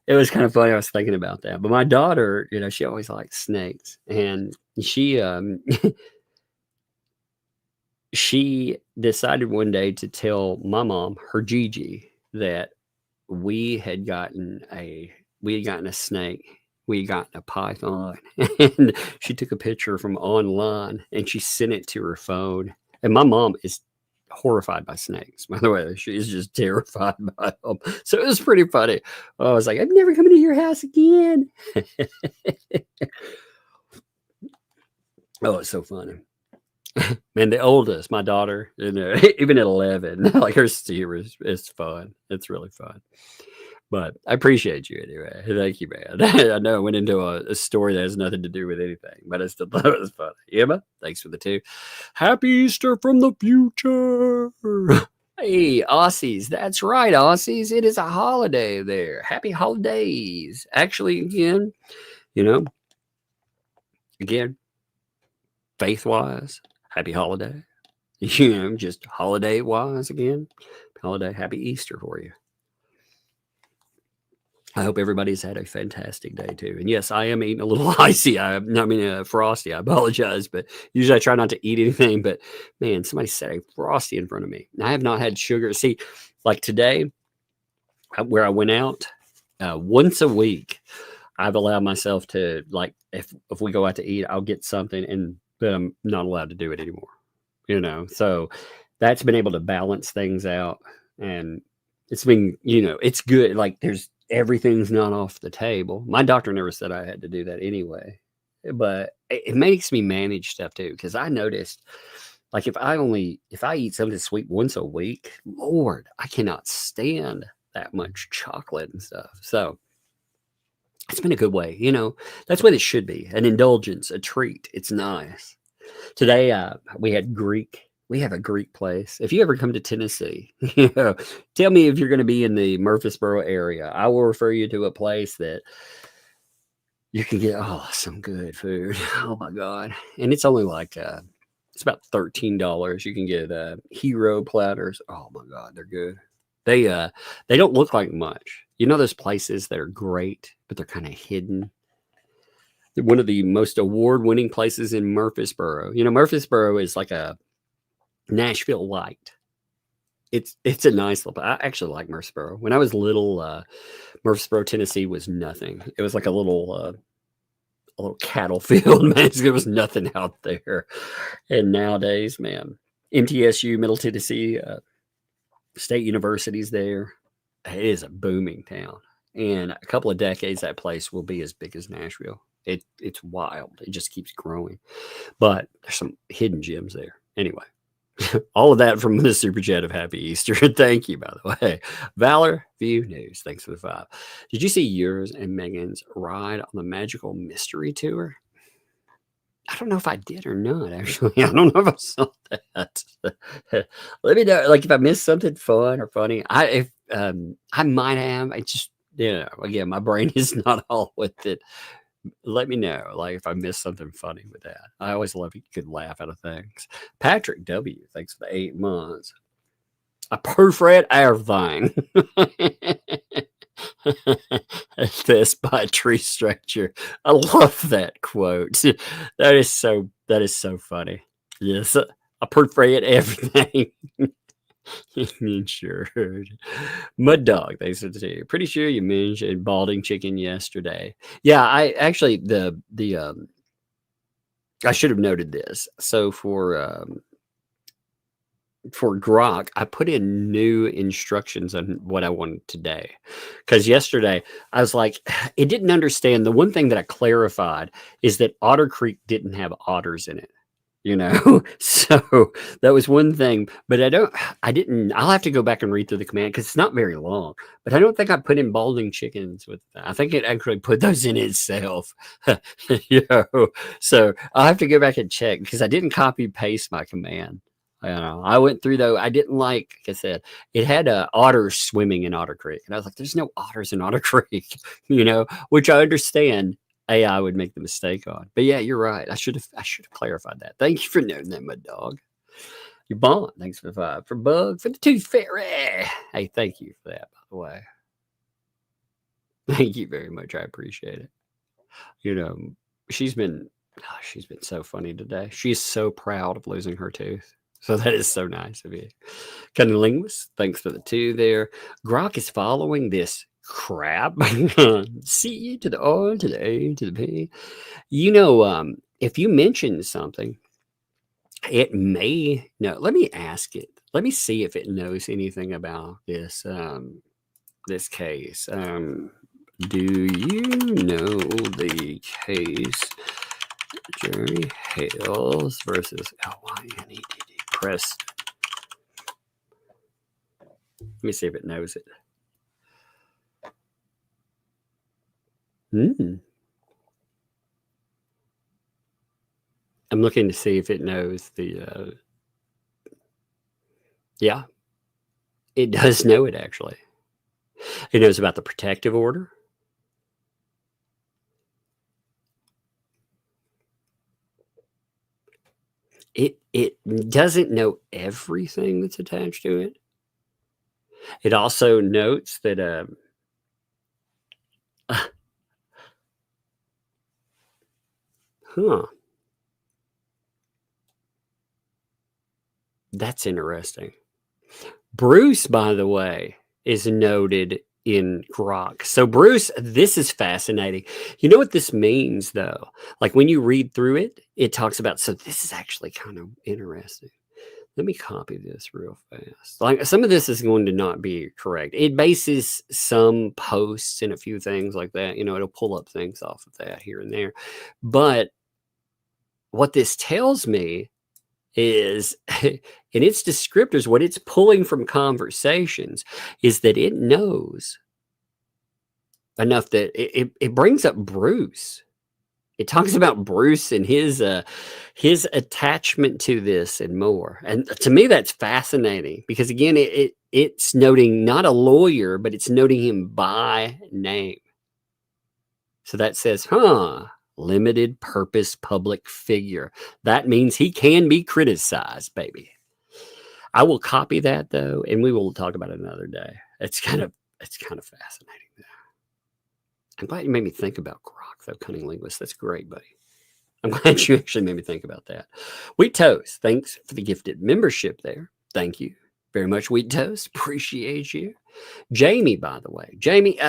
it was kind of funny. I was thinking about that. But my daughter, she always liked snakes. And she she decided one day to tell my mom, her Gigi, that we had gotten a snake we got a python, and she took a picture from online and she sent it to her phone. And my mom is horrified by snakes, by the way. She is just terrified by them. So it was pretty funny. I was like, I'm never coming to your house again. Oh, it's so funny. Man, the oldest, my daughter, even at 11, like her steer is fun. It's really fun. But I appreciate you anyway. Thank you, man. I know I went into a story that has nothing to do with anything, but I still thought it was funny. Emma, thanks for the 2. Happy Easter from the future. Hey, Aussies. That's right, Aussies. It is a holiday there. Happy holidays. Actually, again, faith-wise, happy holiday. Just holiday-wise again. Holiday, happy Easter for you. I hope everybody's had a fantastic day too. And yes, I am eating a little icy. Frosty. I apologize, but usually I try not to eat anything. But man, somebody set a Frosty in front of me. And I have not had sugar. See, like today, where I went out once a week, I've allowed myself to, like, if we go out to eat, I'll get something, but I'm not allowed to do it anymore. So that's been able to balance things out, and it's been, it's good. Like everything's not off the table. My doctor never said I had to do that anyway, but it makes me manage stuff too. Cause I noticed, like, if I eat something sweet once a week, Lord, I cannot stand that much chocolate and stuff. So it's been a good way, that's what it should be. An indulgence, a treat. It's nice. Today, we had Greek. We have a Greek place. If you ever come to Tennessee, tell me if you're going to be in the Murfreesboro area. I will refer you to a place that you can get some good food. Oh my God! And it's only like it's about $13. You can get hero platters. Oh my God, they're good. They don't look like much. Those places that are great, but they're kind of hidden. They're one of the most award-winning places in Murfreesboro. Murfreesboro is like a Nashville light. It's a nice little. I actually like Murfreesboro. When I was little, Murfreesboro, Tennessee was nothing. It was like a little cattle field, man. There was nothing out there. And nowadays, man, MTSU, Middle Tennessee State University's there. It is a booming town. In a couple of decades, that place will be as big as Nashville. It's wild. It just keeps growing. But there's some hidden gems there. Anyway. All of that from the super chat of Happy Easter. Thank you, by the way. Valor View News. Thanks for the 5. Did you see yours and Megan's ride on the Magical Mystery Tour? I don't know if I did or not, actually. I don't know if I saw that. Let me know, like, if I missed something fun or funny. I might have. It's just, again, my brain is not all with it. Let me know, like, if I missed something funny with that. I always love you could laugh out of things. Patrick W, thanks for the 8 months. I proofread everything. This by tree structure. I love that quote. That is so funny. Yes, I proofread everything. Insured. Mud Dog, thanks for the 2. Pretty sure you mentioned balding chicken yesterday. Yeah, I actually I should have noted this. So for Grok, I put in new instructions on what I wanted today. Because yesterday I was like, it didn't understand. The one thing that I clarified is that Otter Creek didn't have otters in it. So that was one thing, but I'll have to go back and read through the command because it's not very long, but I don't think I put in balding chickens with that. I think it actually put those in itself, so I'll have to go back and check because I didn't copy paste my command. I went through though. I didn't like I said, it had otters swimming in Otter Creek. And I was like, there's no otters in Otter Creek, which I understand. AI would make the mistake on. But yeah, you're right. I should have clarified that. Thank you for noting that, my dog. Your bond. Thanks for the 5. For Bug, for the Tooth Fairy. Hey, thank you for that, by the way. Thank you very much. I appreciate it. She's been so funny today. She's so proud of losing her tooth. So that is so nice of you. Cunning Linguist, thanks for the 2 there. Grok is following this crap. C to the R to the A to the P. You know, if you mention something, it may know. Let me ask it. Let me see if it knows anything about this this case. Do you know the case Jerry Hales versus Lynedd? Press. Let me see if it knows it. I'm looking to see if it knows the. Yeah, it does know it actually. It knows about the protective order. It doesn't know everything that's attached to it. It also notes that that's interesting. Bruce, by the way, is noted in Grok. So Bruce, this is fascinating. You know what this means though? Like when you read through it, it talks about, so this is actually kind of interesting. Let me copy this real fast. Like some of this is going to not be correct. It bases some posts and a few things like that. You know, it'll pull up things off of that here and there. But what this tells me is, in its descriptors, what it's pulling from conversations is that it knows enough that it brings up Bruce. It talks about Bruce and his attachment to this and more. And to me, that's fascinating because again, it's noting not a lawyer, but it's noting him by name. So that says, limited purpose public figure. That means he can be criticized, baby. I will copy that though, and we will talk about it another day. It's kind of fascinating though. I'm glad you made me think about Grok though, cunning linguist. That's great, buddy. I'm glad you actually made me think about that. Wheat Toast, thanks for the gifted membership there. Thank you very much, Wheat Toast. Appreciate you. Jamie, by the way. Jamie,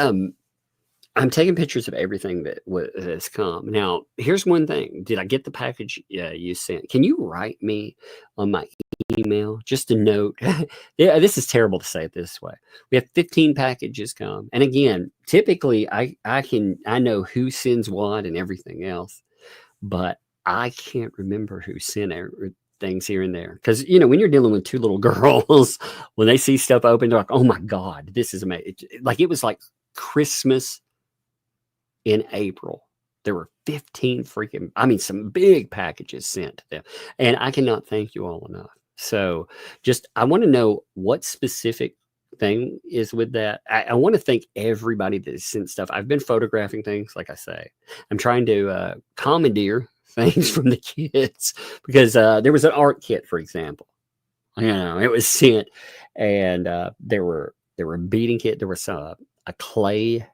I'm taking pictures of everything that has come. Now, here's one thing. Did I get the package you sent? Can you write me on my email? Just a note. Yeah, this is terrible to say it this way. We have 15 packages come. And again, typically I know who sends what and everything else, but I can't remember who sent things here and there. Because, you know, when you're dealing with two little girls, when they see stuff open, they're like, oh my God, this is amazing. Like it was like Christmas in April. There were 15 some big packages sent to them. And I cannot thank you all enough. So just, I want to know what specific thing is with that. I want to thank everybody that has sent stuff. I've been photographing things, like I say. I'm trying to commandeer things from the kids because there was an art kit, for example. You know, it was sent and there were beading kit. There was a clay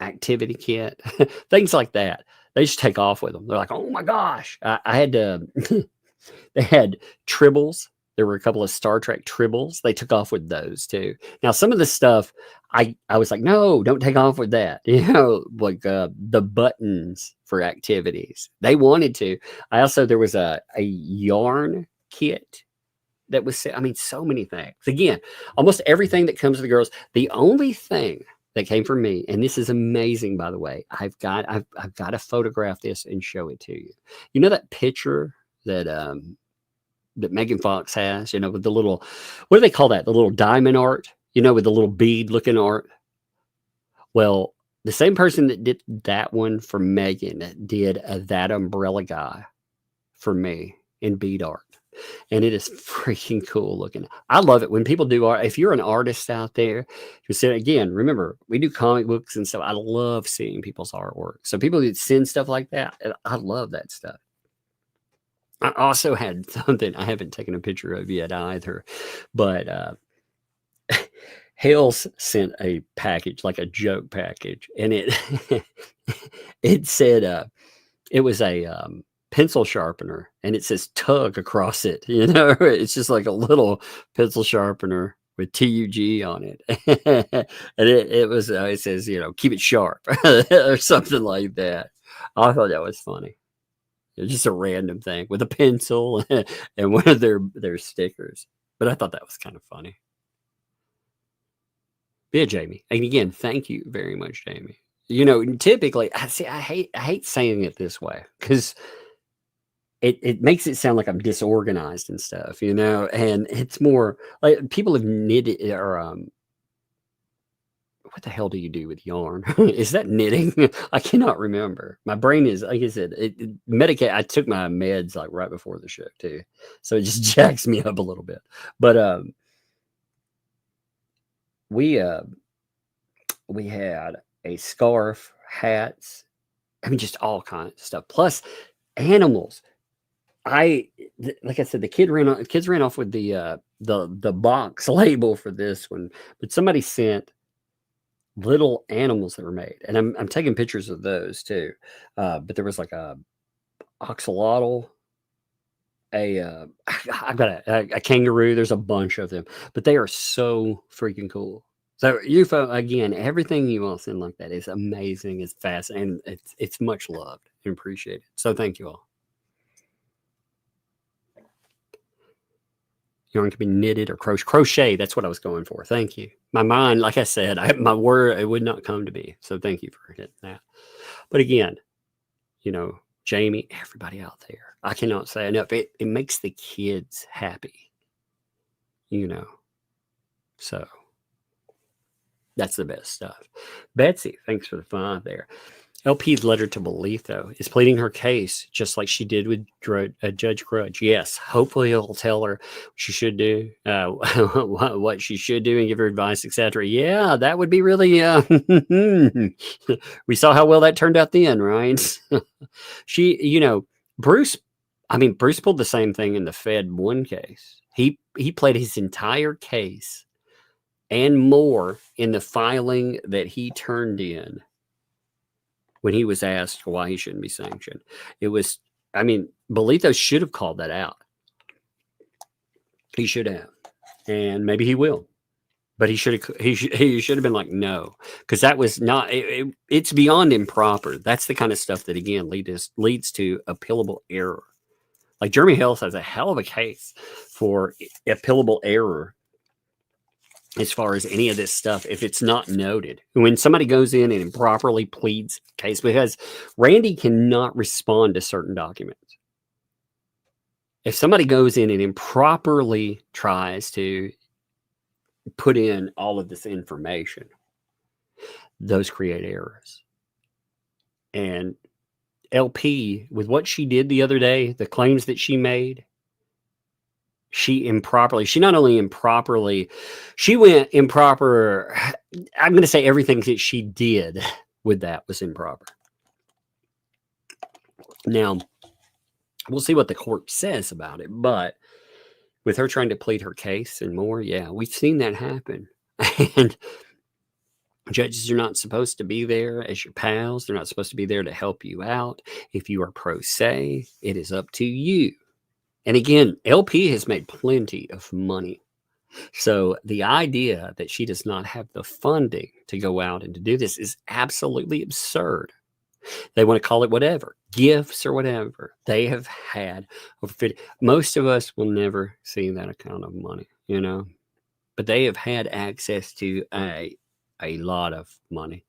activity kit, things like that. They just take off with them. They're like, oh my gosh. I had to, they had tribbles. There were a couple of Star Trek tribbles. They took off with those too. Now, some of the stuff I was like, no, don't take off with that. You know, like the buttons for activities. They wanted to. There was a yarn kit that was, so many things. Again, almost everything that comes to the girls. The only thing that came from me, and this is amazing, by the way. I've got to photograph this and show it to you. You know that picture that that Megan Fox has, you know, with the little, what do they call that? The little diamond art, you know, with the little bead looking art. Well, the same person that did that one for Megan did That Umbrella Guy for me in bead art. And it is freaking cool looking. I love it when people do art. If you're an artist out there, you say, again, remember, we do comic books and stuff. I love seeing people's artwork. So people that send stuff like that, I love that stuff. I also had something I haven't taken a picture of yet either, but Hales sent a package, like a joke package, and it said it was a pencil sharpener, and it says tug across it. You know, it's just like a little pencil sharpener with TUG on it. And it was, it says, keep it sharp or something like that. I thought that was funny. It was just a random thing with a pencil and one of their stickers. But I thought that was kind of funny. Yeah, Jamie. And again, thank you very much, Jamie. Typically, I hate saying it this way because it makes it sound like I'm disorganized and stuff, and it's more like people have knitted or what the hell do you do with yarn? Is that knitting? I cannot remember. My brain is, like I said, Medicaid. I took my meds like right before the show too, so it just jacks me up a little bit. But we had a scarf, hats, just all kinds of stuff. Plus animals. Like I said, the kids ran off with the box label for this one, but somebody sent little animals that were made, and I'm taking pictures of those too. But there was like a axolotl, I've got a kangaroo. There's a bunch of them, but they are so freaking cool. So UFO, again, everything you all send like that is amazing. It's fascinating. It's much loved and appreciated. So thank you all. Yarn can be knitted or crochet. That's what I was going for. Thank you. My mind, like I said, my word, it would not come to me. So thank you for hitting that. But again, Jamie, everybody out there, I cannot say enough. It makes the kids happy, So that's the best stuff. Betsy, thanks for the 5 there. LP's letter to Belitho is pleading her case just like she did with Judge Grudge. Yes, hopefully he'll tell her what she should do, what she should do, and give her advice, etc. Yeah, that would be really. We saw how well that turned out then, right? Bruce. Bruce pulled the same thing in the Fed 1 case. He played his entire case and more in the filing that he turned in when he was asked why he shouldn't be sanctioned. It was, Belitho should have called that out. He should have. And maybe he will. But he should have been like, no. Because that was not, it's beyond improper. That's the kind of stuff that, again, leads to appealable error. Like Jeremy Hale has a hell of a case for appealable error as far as any of this stuff, if it's not noted. When somebody goes in and improperly pleads case, because Randy cannot respond to certain documents. If somebody goes in and improperly tries to put in all of this information, those create errors. And LP, with what she did the other day, the claims that she made, she not only improperly, she went improper. I'm going to say everything that she did with that was improper. Now, we'll see what the court says about it, but with her trying to plead her case and more, yeah, we've seen that happen. And judges are not supposed to be there as your pals. They're not supposed to be there to help you out. If you are pro se, it is up to you. And again, LP has made plenty of money. So the idea that she does not have the funding to go out and to do this is absolutely absurd. They want to call it whatever, gifts or whatever. They have had over 50. Most of us will never see that amount of money, but they have had access to a lot of money.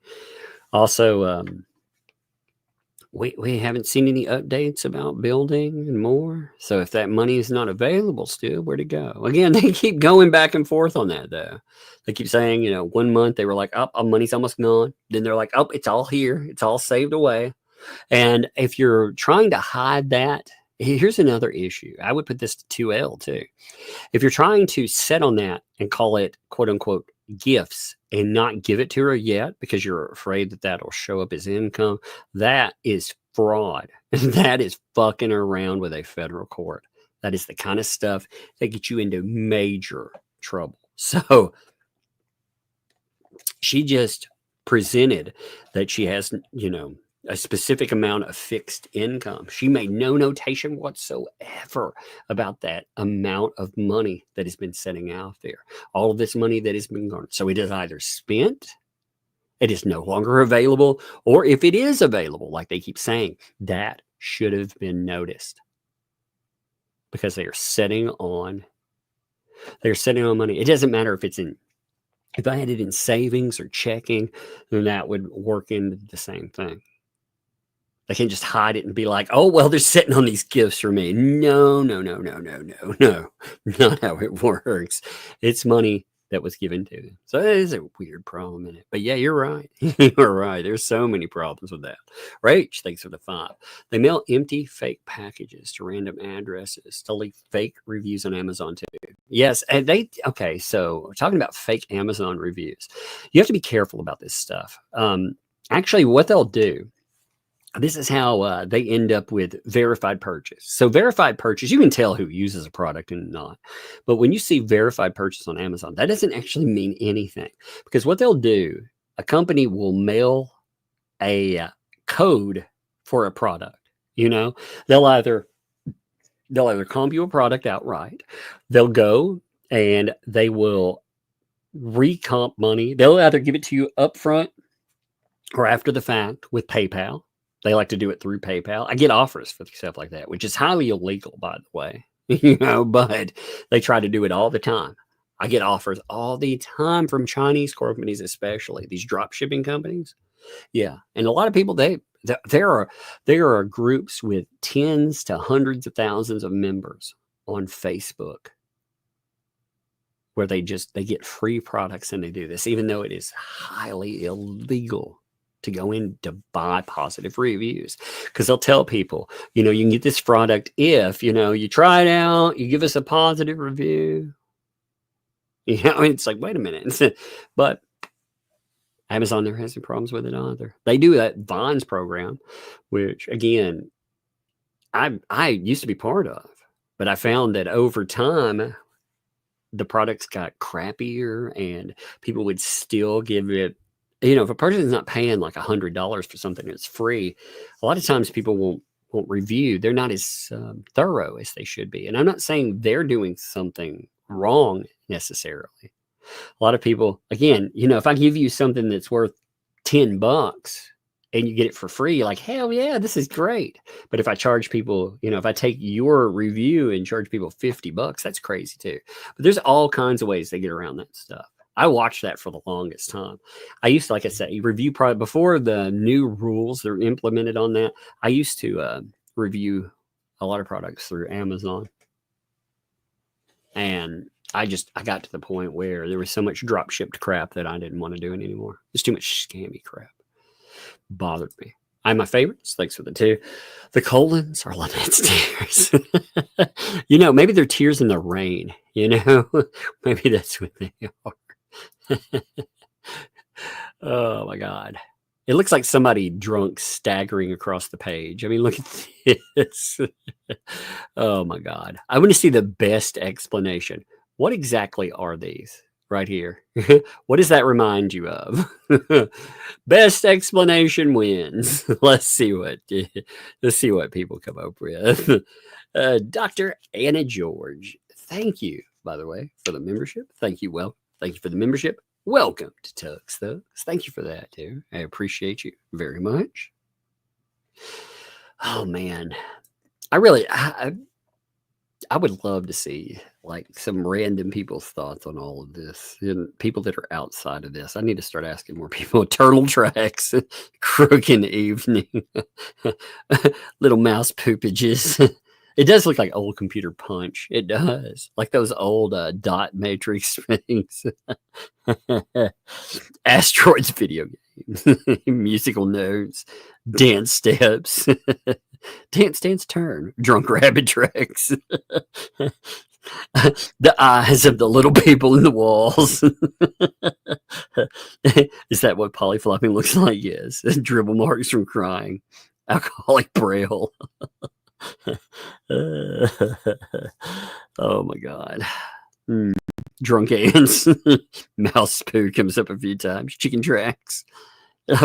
Also, we haven't seen any updates about building and more. So if that money is not available still, where to go? Again, they keep going back and forth on that, though. They keep saying, 1 month they were like, oh, our money's almost gone. Then they're like, oh, it's all here. It's all saved away. And if you're trying to hide that, here's another issue. I would put this to 2L too. If you're trying to set on that and call it, quote unquote, gifts and not give it to her yet because you're afraid that that'll show up as income, that is fraud. That is fucking around with a federal court. That is the kind of stuff that gets you into major trouble. So she just presented that she has, a specific amount of fixed income. She made no notation whatsoever about that amount of money that has been sitting out there. All of this money that has been garnered. So it is either spent, it is no longer available, or if it is available, like they keep saying, that should have been noticed. Because they are sitting on money. It doesn't matter if I had it in savings or checking, then that would work into the same thing. They can just hide it and be like, oh, well, they're sitting on these gifts for me. No. Not how it works. It's money that was given to them. So that is a weird problem in it. But yeah, you're right. You're right. There's so many problems with that. Rach, thanks for the 5. They mail empty fake packages to random addresses to leave fake reviews on Amazon too. Yes. And okay. So we're talking about fake Amazon reviews. You have to be careful about this stuff. Actually, what they'll do, this is how they end up with verified purchase. So verified purchase, you can tell who uses a product and not. But when you see verified purchase on Amazon, that doesn't actually mean anything. Because what they'll do, a company will mail a code for a product. You know, they'll either comp you a product outright. They'll go and they will recomp money. They'll either give it to you upfront or after the fact with PayPal. They like to do it through PayPal. I get offers for stuff like that, which is highly illegal, by the way. But they try to do it all the time. I get offers all the time from Chinese companies, especially these drop shipping companies. Yeah, and a lot of people there are groups with tens to hundreds of thousands of members on Facebook where they get free products and they do this, even though it is highly illegal to go in to buy positive reviews, because they'll tell people, you can get this product if, you try it out, you give us a positive review. It's like, wait a minute. But Amazon never has any problems with it either. They do that Vines program, which again, I used to be part of, but I found that over time, the products got crappier and people would still give it. If a person is not paying like $100 for something that's free, a lot of times people won't review. They're not as thorough as they should be. And I'm not saying they're doing something wrong necessarily. A lot of people, again, if I give you something that's worth $10 and you get it for free, you're like, hell yeah, this is great. But if I charge people, if I take your review and charge people $50, that's crazy too. But there's all kinds of ways they get around that stuff. I watched that for the longest time. I used to, like I said, review product before the new rules that were implemented on that. I used to review a lot of products through Amazon. And I got to the point where there was so much drop shipped crap that I didn't want to do it anymore. There's too much scammy crap. Bothered me. I have my favorites. Thanks for the 2. The colons are Lynette's tears. Maybe they're tears in the rain. Maybe that's what they are. Oh my God. It looks like somebody drunk staggering across the page. I mean, look at this. Oh my God. I want to see the best explanation. What exactly are these right here? What does that remind you of? Best explanation wins. Let's see what people come up with. Dr. Anna George. Thank you, by the way, for the membership. Thank you. Well, thank you for the membership. Welcome to Tux Thugs. Thank you for that, too. I appreciate you very much. Oh, man. I would love to see like some random people's thoughts on all of this. And people that are outside of this. I need to start asking more people. Turtle Tracks, Crooked Evening, Little Mouse Poopages. It does look like old Computer Punch. It does. Like those old dot matrix things. Asteroids video games. Musical notes. Dance steps. Dance turn. Drunk rabbit tracks. The eyes of the little people in the walls. Is that what polyflopping looks like? Yes. Dribble marks from crying. Alcoholic braille. Oh my God. Drunk ants. Mouse poo comes up a few times. Chicken tracks.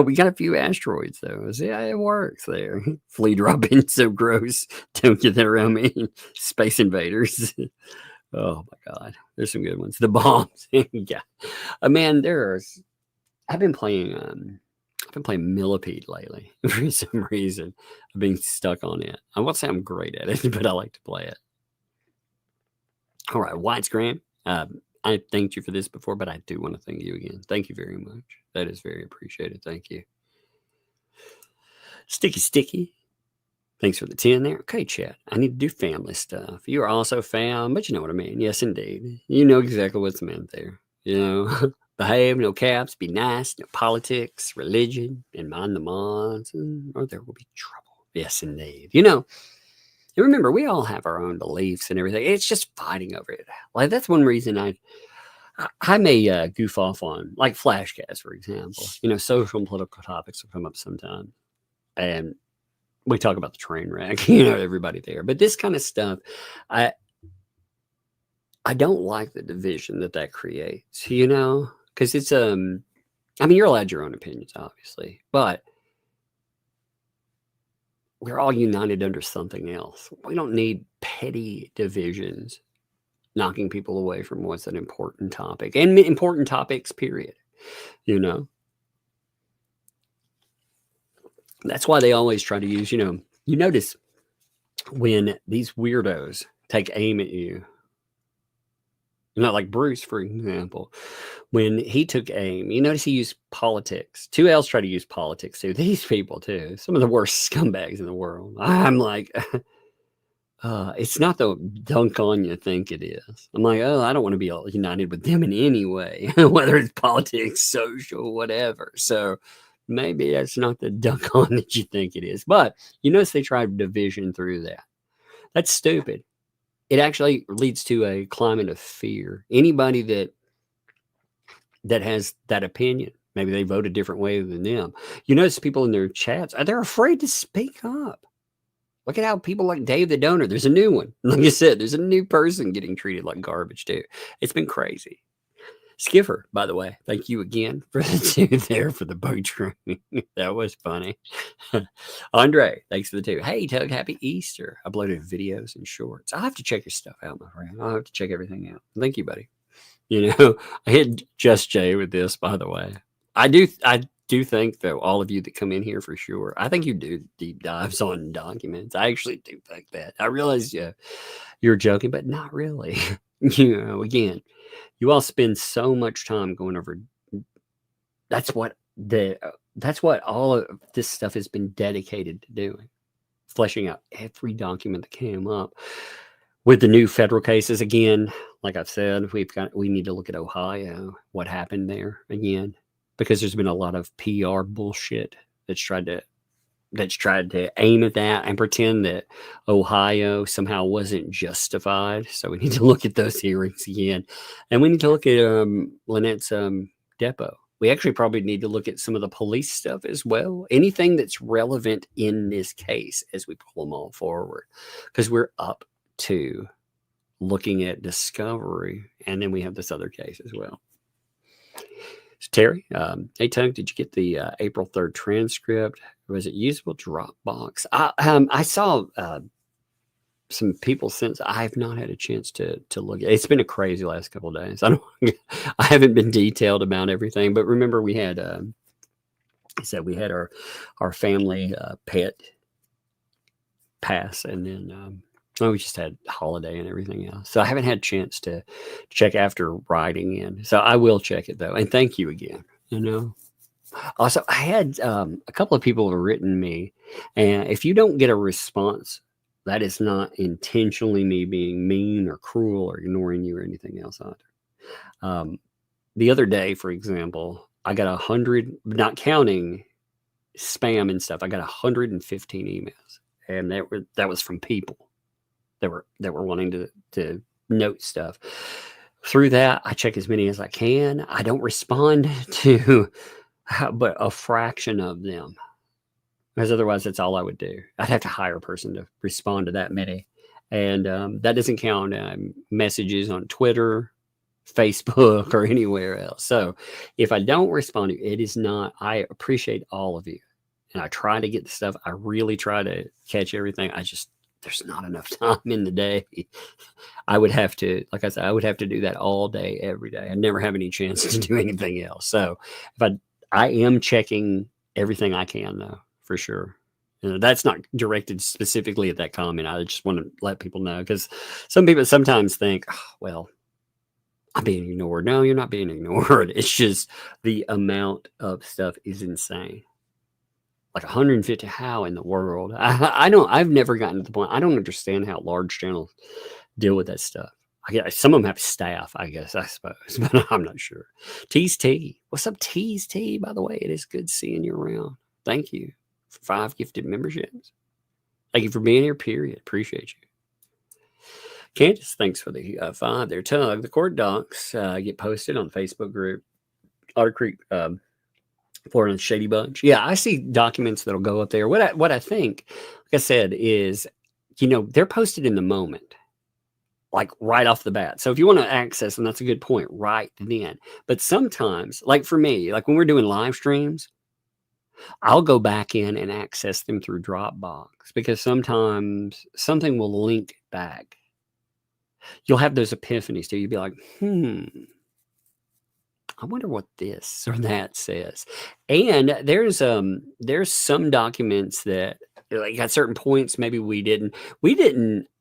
We got a few asteroids though. See, yeah, it works there. Flea dropping, so gross. Don't get that around me. Space invaders. Oh my God, there's some good ones. The bombs. Yeah, man. I've been playing Millipede lately for some reason. I've been stuck on it. I won't say I'm great at it, but I like to play it. All right, White's Graham. I thanked you for this before, but I do want to thank you again. Thank you very much. That is very appreciated. Thank you. Sticky. Thanks for the 10 there. Okay, chat. I need to do family stuff. You are also fam, but you know what I mean. Yes, indeed. You know exactly what's meant there. You know, behave, no caps, be nice, no politics, religion, and mind the mods, or there will be trouble. Yes, indeed. You know, and remember, we all have our own beliefs and everything. It's just fighting over it. Like, that's one reason I may goof off on, like, Flashcast, for example. You know, social and political topics will come up sometime. And we talk about the train wreck, you know, everybody there. But this kind of stuff, I don't like the division that creates, you know, because it's, I mean, you're allowed your own opinions, obviously, but we're all united under something else. We don't need petty divisions knocking people away from what's an important topic and important topics, period, you know. That's why they always try to use, you know, you notice when these weirdos take aim at you, you know, like Bruce, for example, when he took aim, you notice he used politics. 2Ls try to use politics too. These people too, some of the worst scumbags in the world. I'm like, it's not the dunk on you think it is. I'm like, oh, I don't want to be united with them in any way, whether it's politics, social, whatever. So maybe that's not the dunk on that you think it is. But you notice they try division through that. That's stupid. It actually leads to a climate of fear. Anybody that has that opinion, maybe they vote a different way than them. You notice people in their chats, they're afraid to speak up. Look at how people like Dave the Donor, there's a new one. Like I said, there's a new person getting treated like garbage too. It's been crazy. Skiffer, by the way, thank you again for the 2 there for the boat training. That was funny. Andre, thanks for the 2. Hey, Tug, happy Easter. Uploaded videos and shorts. I'll have to check your stuff out, my friend. I'll have to check everything out. Thank you, buddy. You know, I hit Just Jay with this, by the way. I do think, though, all of you that come in here for sure, I think you do deep dives on documents. I actually do think that. I realize you're joking, but not really. You know, again, you all spend so much time going over. That's what all of this stuff has been dedicated to doing, fleshing out every document that came up with the new federal cases. Again, like I've said, we need to look at Ohio, what happened there again, because there's been a lot of PR bullshit that's tried to aim at that and pretend that Ohio somehow wasn't justified. So we need to look at those hearings again. And we need to look at Lynette's depot. We actually probably need to look at some of the police stuff as well. Anything that's relevant in this case as we pull them all forward. Because we're up to looking at discovery. And then we have this other case as well. So Terry, hey Tug, did you get the April 3rd transcript? Was it usable Dropbox? I saw some people since. I have not had a chance to look at it. It's been a crazy last couple of days. I haven't been detailed about everything, but remember we had we had our family pet pass, and then we just had holiday and everything else. So I haven't had a chance to check after writing in. So I will check it though. And thank you again. You know. Also, I had a couple of people have written me, and if you don't get a response, that is not intentionally me being mean or cruel or ignoring you or anything else either. The other day, for example, I got 100, not counting spam and stuff. I got 115 emails, and that was from people that were wanting to note stuff. Through that, I check as many as I can. I don't respond to but a fraction of them, because otherwise that's all I would do. I'd have to hire a person to respond to that many. And that doesn't count messages on Twitter, Facebook or anywhere else. So if I don't respond to you, it is not, I appreciate all of you. And I try to get the stuff. I really try to catch everything. There's not enough time in the day. I would have to, like I said, I would have to do that all day, every day. I never have any chance to do anything else. So if I am checking everything I can though, for sure. That's not directed specifically at that comment. I just want to let people know, because some people sometimes think, oh, well, I'm being ignored. No, you're not being ignored. It's just the amount of stuff is insane. Like 150, how in the world? I've never gotten to the point. I don't understand how large channels deal with that stuff. I guess some of them have staff, I suppose, but I'm not sure. Tease T. What's up, Tease T? By the way, it is good seeing you around. Thank you for 5 gifted memberships. Thank you for being here, period. Appreciate you. Candace, thanks for the 5 there. Tug, the court docs get posted on the Facebook group. Otter Creek Florida Shady Bunch. Yeah, I see documents that'll go up there. What I think, like I said, is, they're posted in the moment, like right off the bat. So if you want to access them, that's a good point, right then. But sometimes, like for me, like when we're doing live streams, I'll go back in and access them through Dropbox, because sometimes something will link back. You'll have those epiphanies too. You'll be like, I wonder what this or that says. And there's some documents that, like, at certain points, maybe we didn't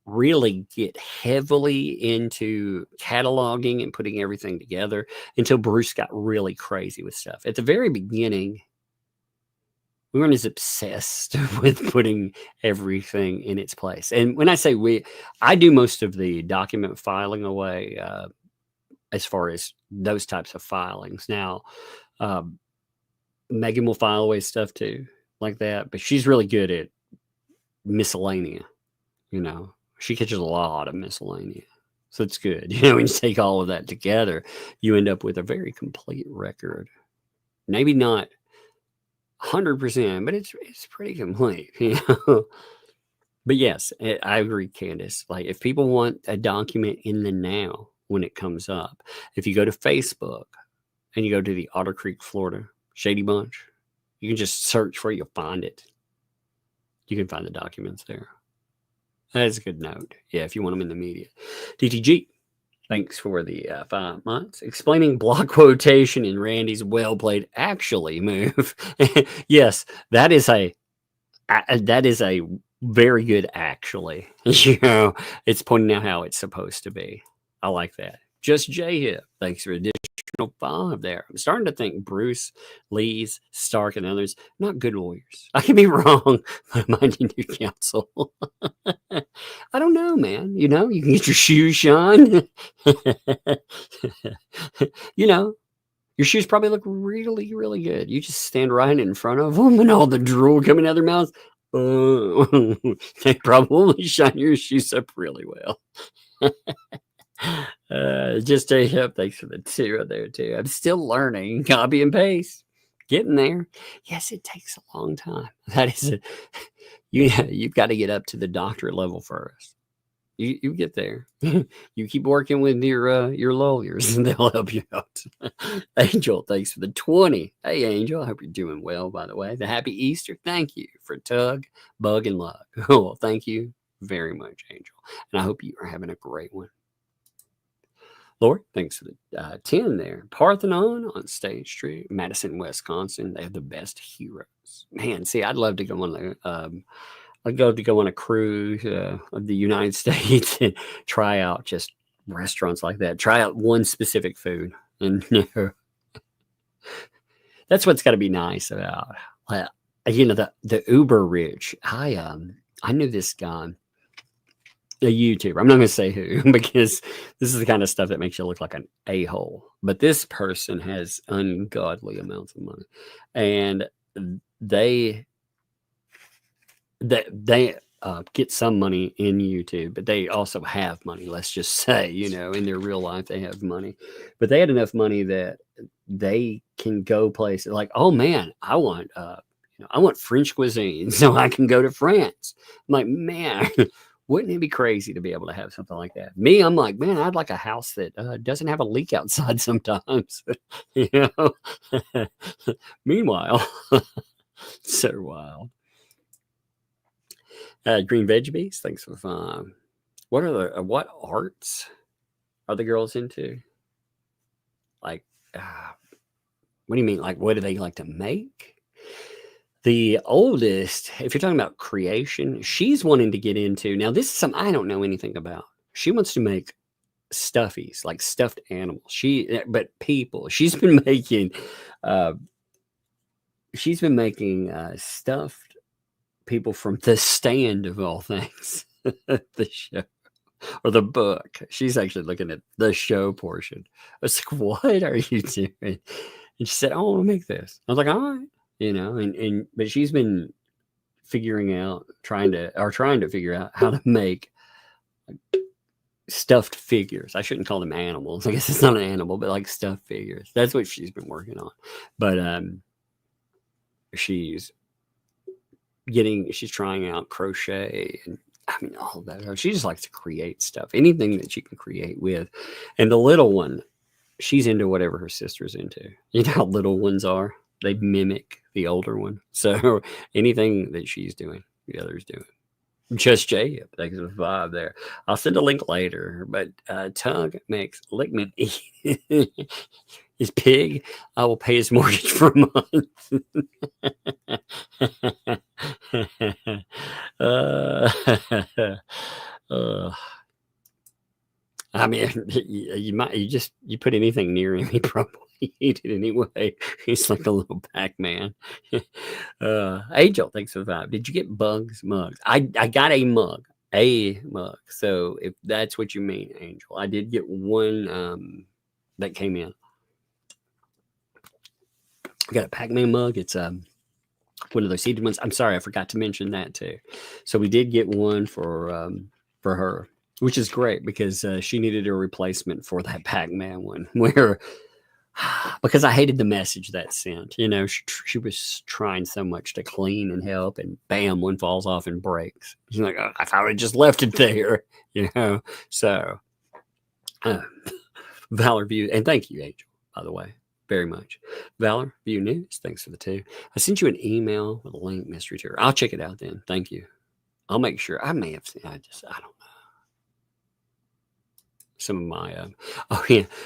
really get heavily into cataloging and putting everything together until Bruce got really crazy with stuff. At the very beginning, we weren't as obsessed with putting everything in its place. And when I say I do most of the document filing away, as far as those types of filings. Now, Megan will file away stuff too, like that, but she's really good at miscellanea. She catches a lot of miscellanea. So it's good. When you take all of that together, you end up with a very complete record. Maybe not 100%, but it's pretty complete. But yes, I agree, Candace. Like, if people want a document in the now when it comes up, if you go to Facebook and you go to the Otter Creek, Florida Shady Bunch, you can just search for it. You'll find it. You can find the documents there. That's a good note. Yeah, if you want them in the media. DTG, thanks for the 5 months. Explaining block quotation in Randy's well played actually move. Yes, that is a very good actually. It's pointing out how it's supposed to be. I like that. Just J Hip, thanks for additional 5 there. I'm starting to think Bruce, Lees, Stark, and others not good lawyers. I can be wrong, but I might need new counsel. I don't know, man. You can get your shoes shined. Your shoes probably look really, really good. You just stand right in front of them and all the drool coming out of their mouths. They probably shine your shoes up really well. Just J Up, thanks for the 2 there too. I'm still learning copy and paste, getting there. Yes, it takes a long time. That is you've got to get up to the doctorate level first. You get there. You keep working with your lawyers and they'll help you out. Angel, thanks for the 20. Hey Angel, I hope you're doing well, by the way. The happy Easter. Thank you for Tug, Bug, and Lug. Well, thank you very much, Angel. And I hope you are having a great one. Lord, thanks for the 10 there. Parthenon on State Street, Madison, Wisconsin. They have the best heroes. Man, see, I'd love to go on a cruise of the United States and try out just restaurants like that. Try out one specific food, and that's what's got to be nice about the uber rich. I knew this guy, a YouTuber. I'm not going to say who, because this is the kind of stuff that makes you look like an a-hole. But this person has ungodly amounts of money, and they get some money in YouTube, but they also have money. Let's just say, in their real life, they have money, but they had enough money that they can go places like, oh man, I want French cuisine, so I can go to France. I'm like, man, Wouldn't it be crazy to be able to have something like that? Me, I'm like, man, I'd like a house that doesn't have a leak outside sometimes. You know. Meanwhile, so wild. Green Veggies, thanks for the fun. What are the what arts are the girls into? Like, what do you mean? Like, what do they like to make? The oldest, if you're talking about creation, she's wanting to get into. Now, this is something I don't know anything about. She wants to make stuffies, like stuffed animals. But people. She's been making stuffed people from The Stand, of all things. The show or the book. She's actually looking at the show portion. I was like, what are you doing? And she said, oh, I want to make this. I was like, all right. You know, but she's been trying to figure out how to make stuffed figures. I shouldn't call them animals. I guess it's not an animal, but like stuffed figures. That's what she's been working on. But she's trying out crochet and I mean all that. She just likes to create stuff, anything that she can create with. And the little one, she's into whatever her sister's into. You know how little ones are? They mimic the older one. So anything that she's doing, the other's doing. Just Jay, thanks for the vibe there. I'll send a link later. But Tug makes Lickman eat his pig. I will pay his mortgage for a month. I mean, you put anything near him, he probably eat it anyway. He's like a little Pac-Man. Angel, thanks for the vibe. Did you get mugs? I got a mug. So if that's what you mean, Angel, I did get one that came in. I got a Pac-Man mug. It's one of those seeded ones. I'm sorry, I forgot to mention that too. So we did get one for her, which is great because she needed a replacement for that Pac-Man one because I hated the message that sent. You know, she was trying so much to clean and help, and bam, one falls off and breaks. She's like, oh, I thought I just left it there, you know. So, Valor View, and thank you, Angel, by the way, very much. Valor View News, thanks for the 2. I sent you an email with a link, mystery tour. I'll check it out then. Thank you. I'll make sure. I may have seen. I don't know. Some of my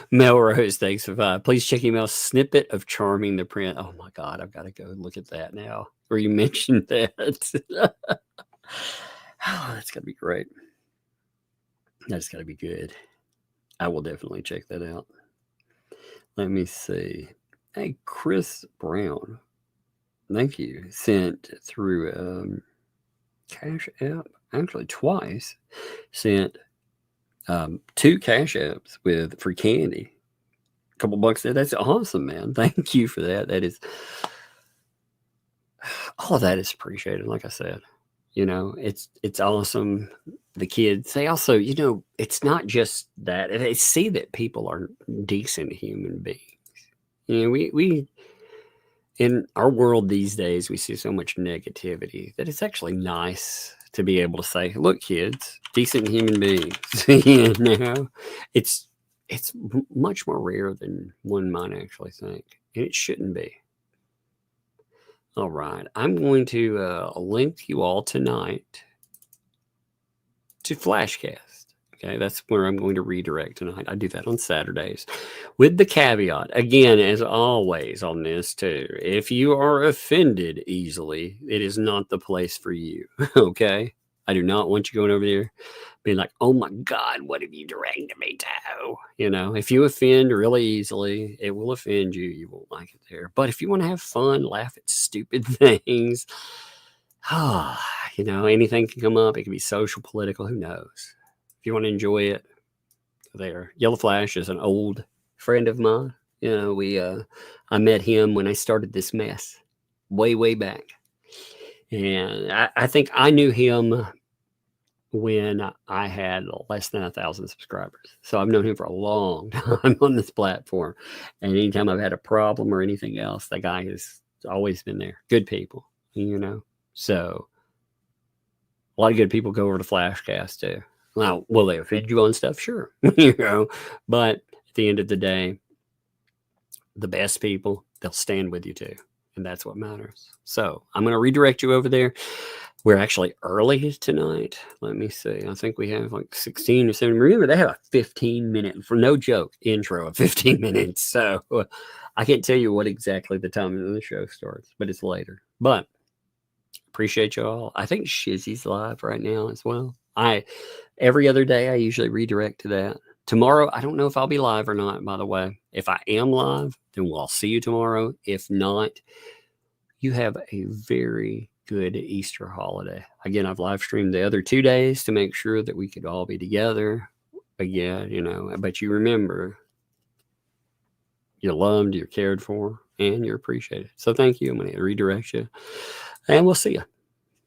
Melrose, thanks for please check email snippet of Charming the Print. Oh my God, I've got to go look at that now. Where you mentioned that. Oh, that's gotta be great. That's gotta be good. I will definitely check that out. Let me see. Hey, Chris Brown, thank you. Sent through Cash App, actually twice. Sent 2 Cash Apps for candy. A couple bucks there. That's awesome, man. Thank you for that. That is all of that is appreciated. Like I said, you know, it's awesome. The kids, they also, you know, it's not just that they see that people are decent human beings. You know, we in our world these days, we see so much negativity that it's actually nice to be able to say, look, kids, decent human beings. You know, it's much more rare than one might actually think. And it shouldn't be. All right. I'm going to link you all tonight to Flashcast. Okay, that's where I'm going to redirect tonight. I do that on Saturdays with the caveat, again, as always on this too, if you are offended easily, it is not the place for you. Okay, I do not want you going over there being like, oh my God, what have you directed me to? You know, if you offend really easily, it will offend you. You won't like it there. But if you want to have fun, laugh at stupid things, you know, anything can come up. It can be social, political, who knows? If you want to enjoy it, there. Yellow Flash is an old friend of mine. You know, I met him when I started this mess way back. And I think I knew him when I had less than 1,000 subscribers. So I've known him for a long time on this platform. And anytime I've had a problem or anything else, the guy has always been there. Good people, you know. So A lot of good people go over to Flashcast too. Now, will they offend you on stuff? Sure. You know, but at the end of the day, the best people, they'll stand with you too. And that's what matters. So I'm going to redirect you over there. We're actually early tonight. Let me see. I think we have like 16 or 17. Remember, they have a 15-minute, for no joke, intro of 15 minutes. So I can't tell you what exactly the time of the show starts, but it's later. But appreciate you all. I think Shizzy's live right now as well. Every other day, I usually redirect to that. Tomorrow, I don't know if I'll be live or not, by the way. If I am live, then we'll see you tomorrow. If not, you have a very good Easter holiday. Again, I've live streamed the other 2 days to make sure that we could all be together. But yeah, you know, but you remember, you're loved, you're cared for, and you're appreciated. So thank you. I'm going to redirect you, and we'll see you.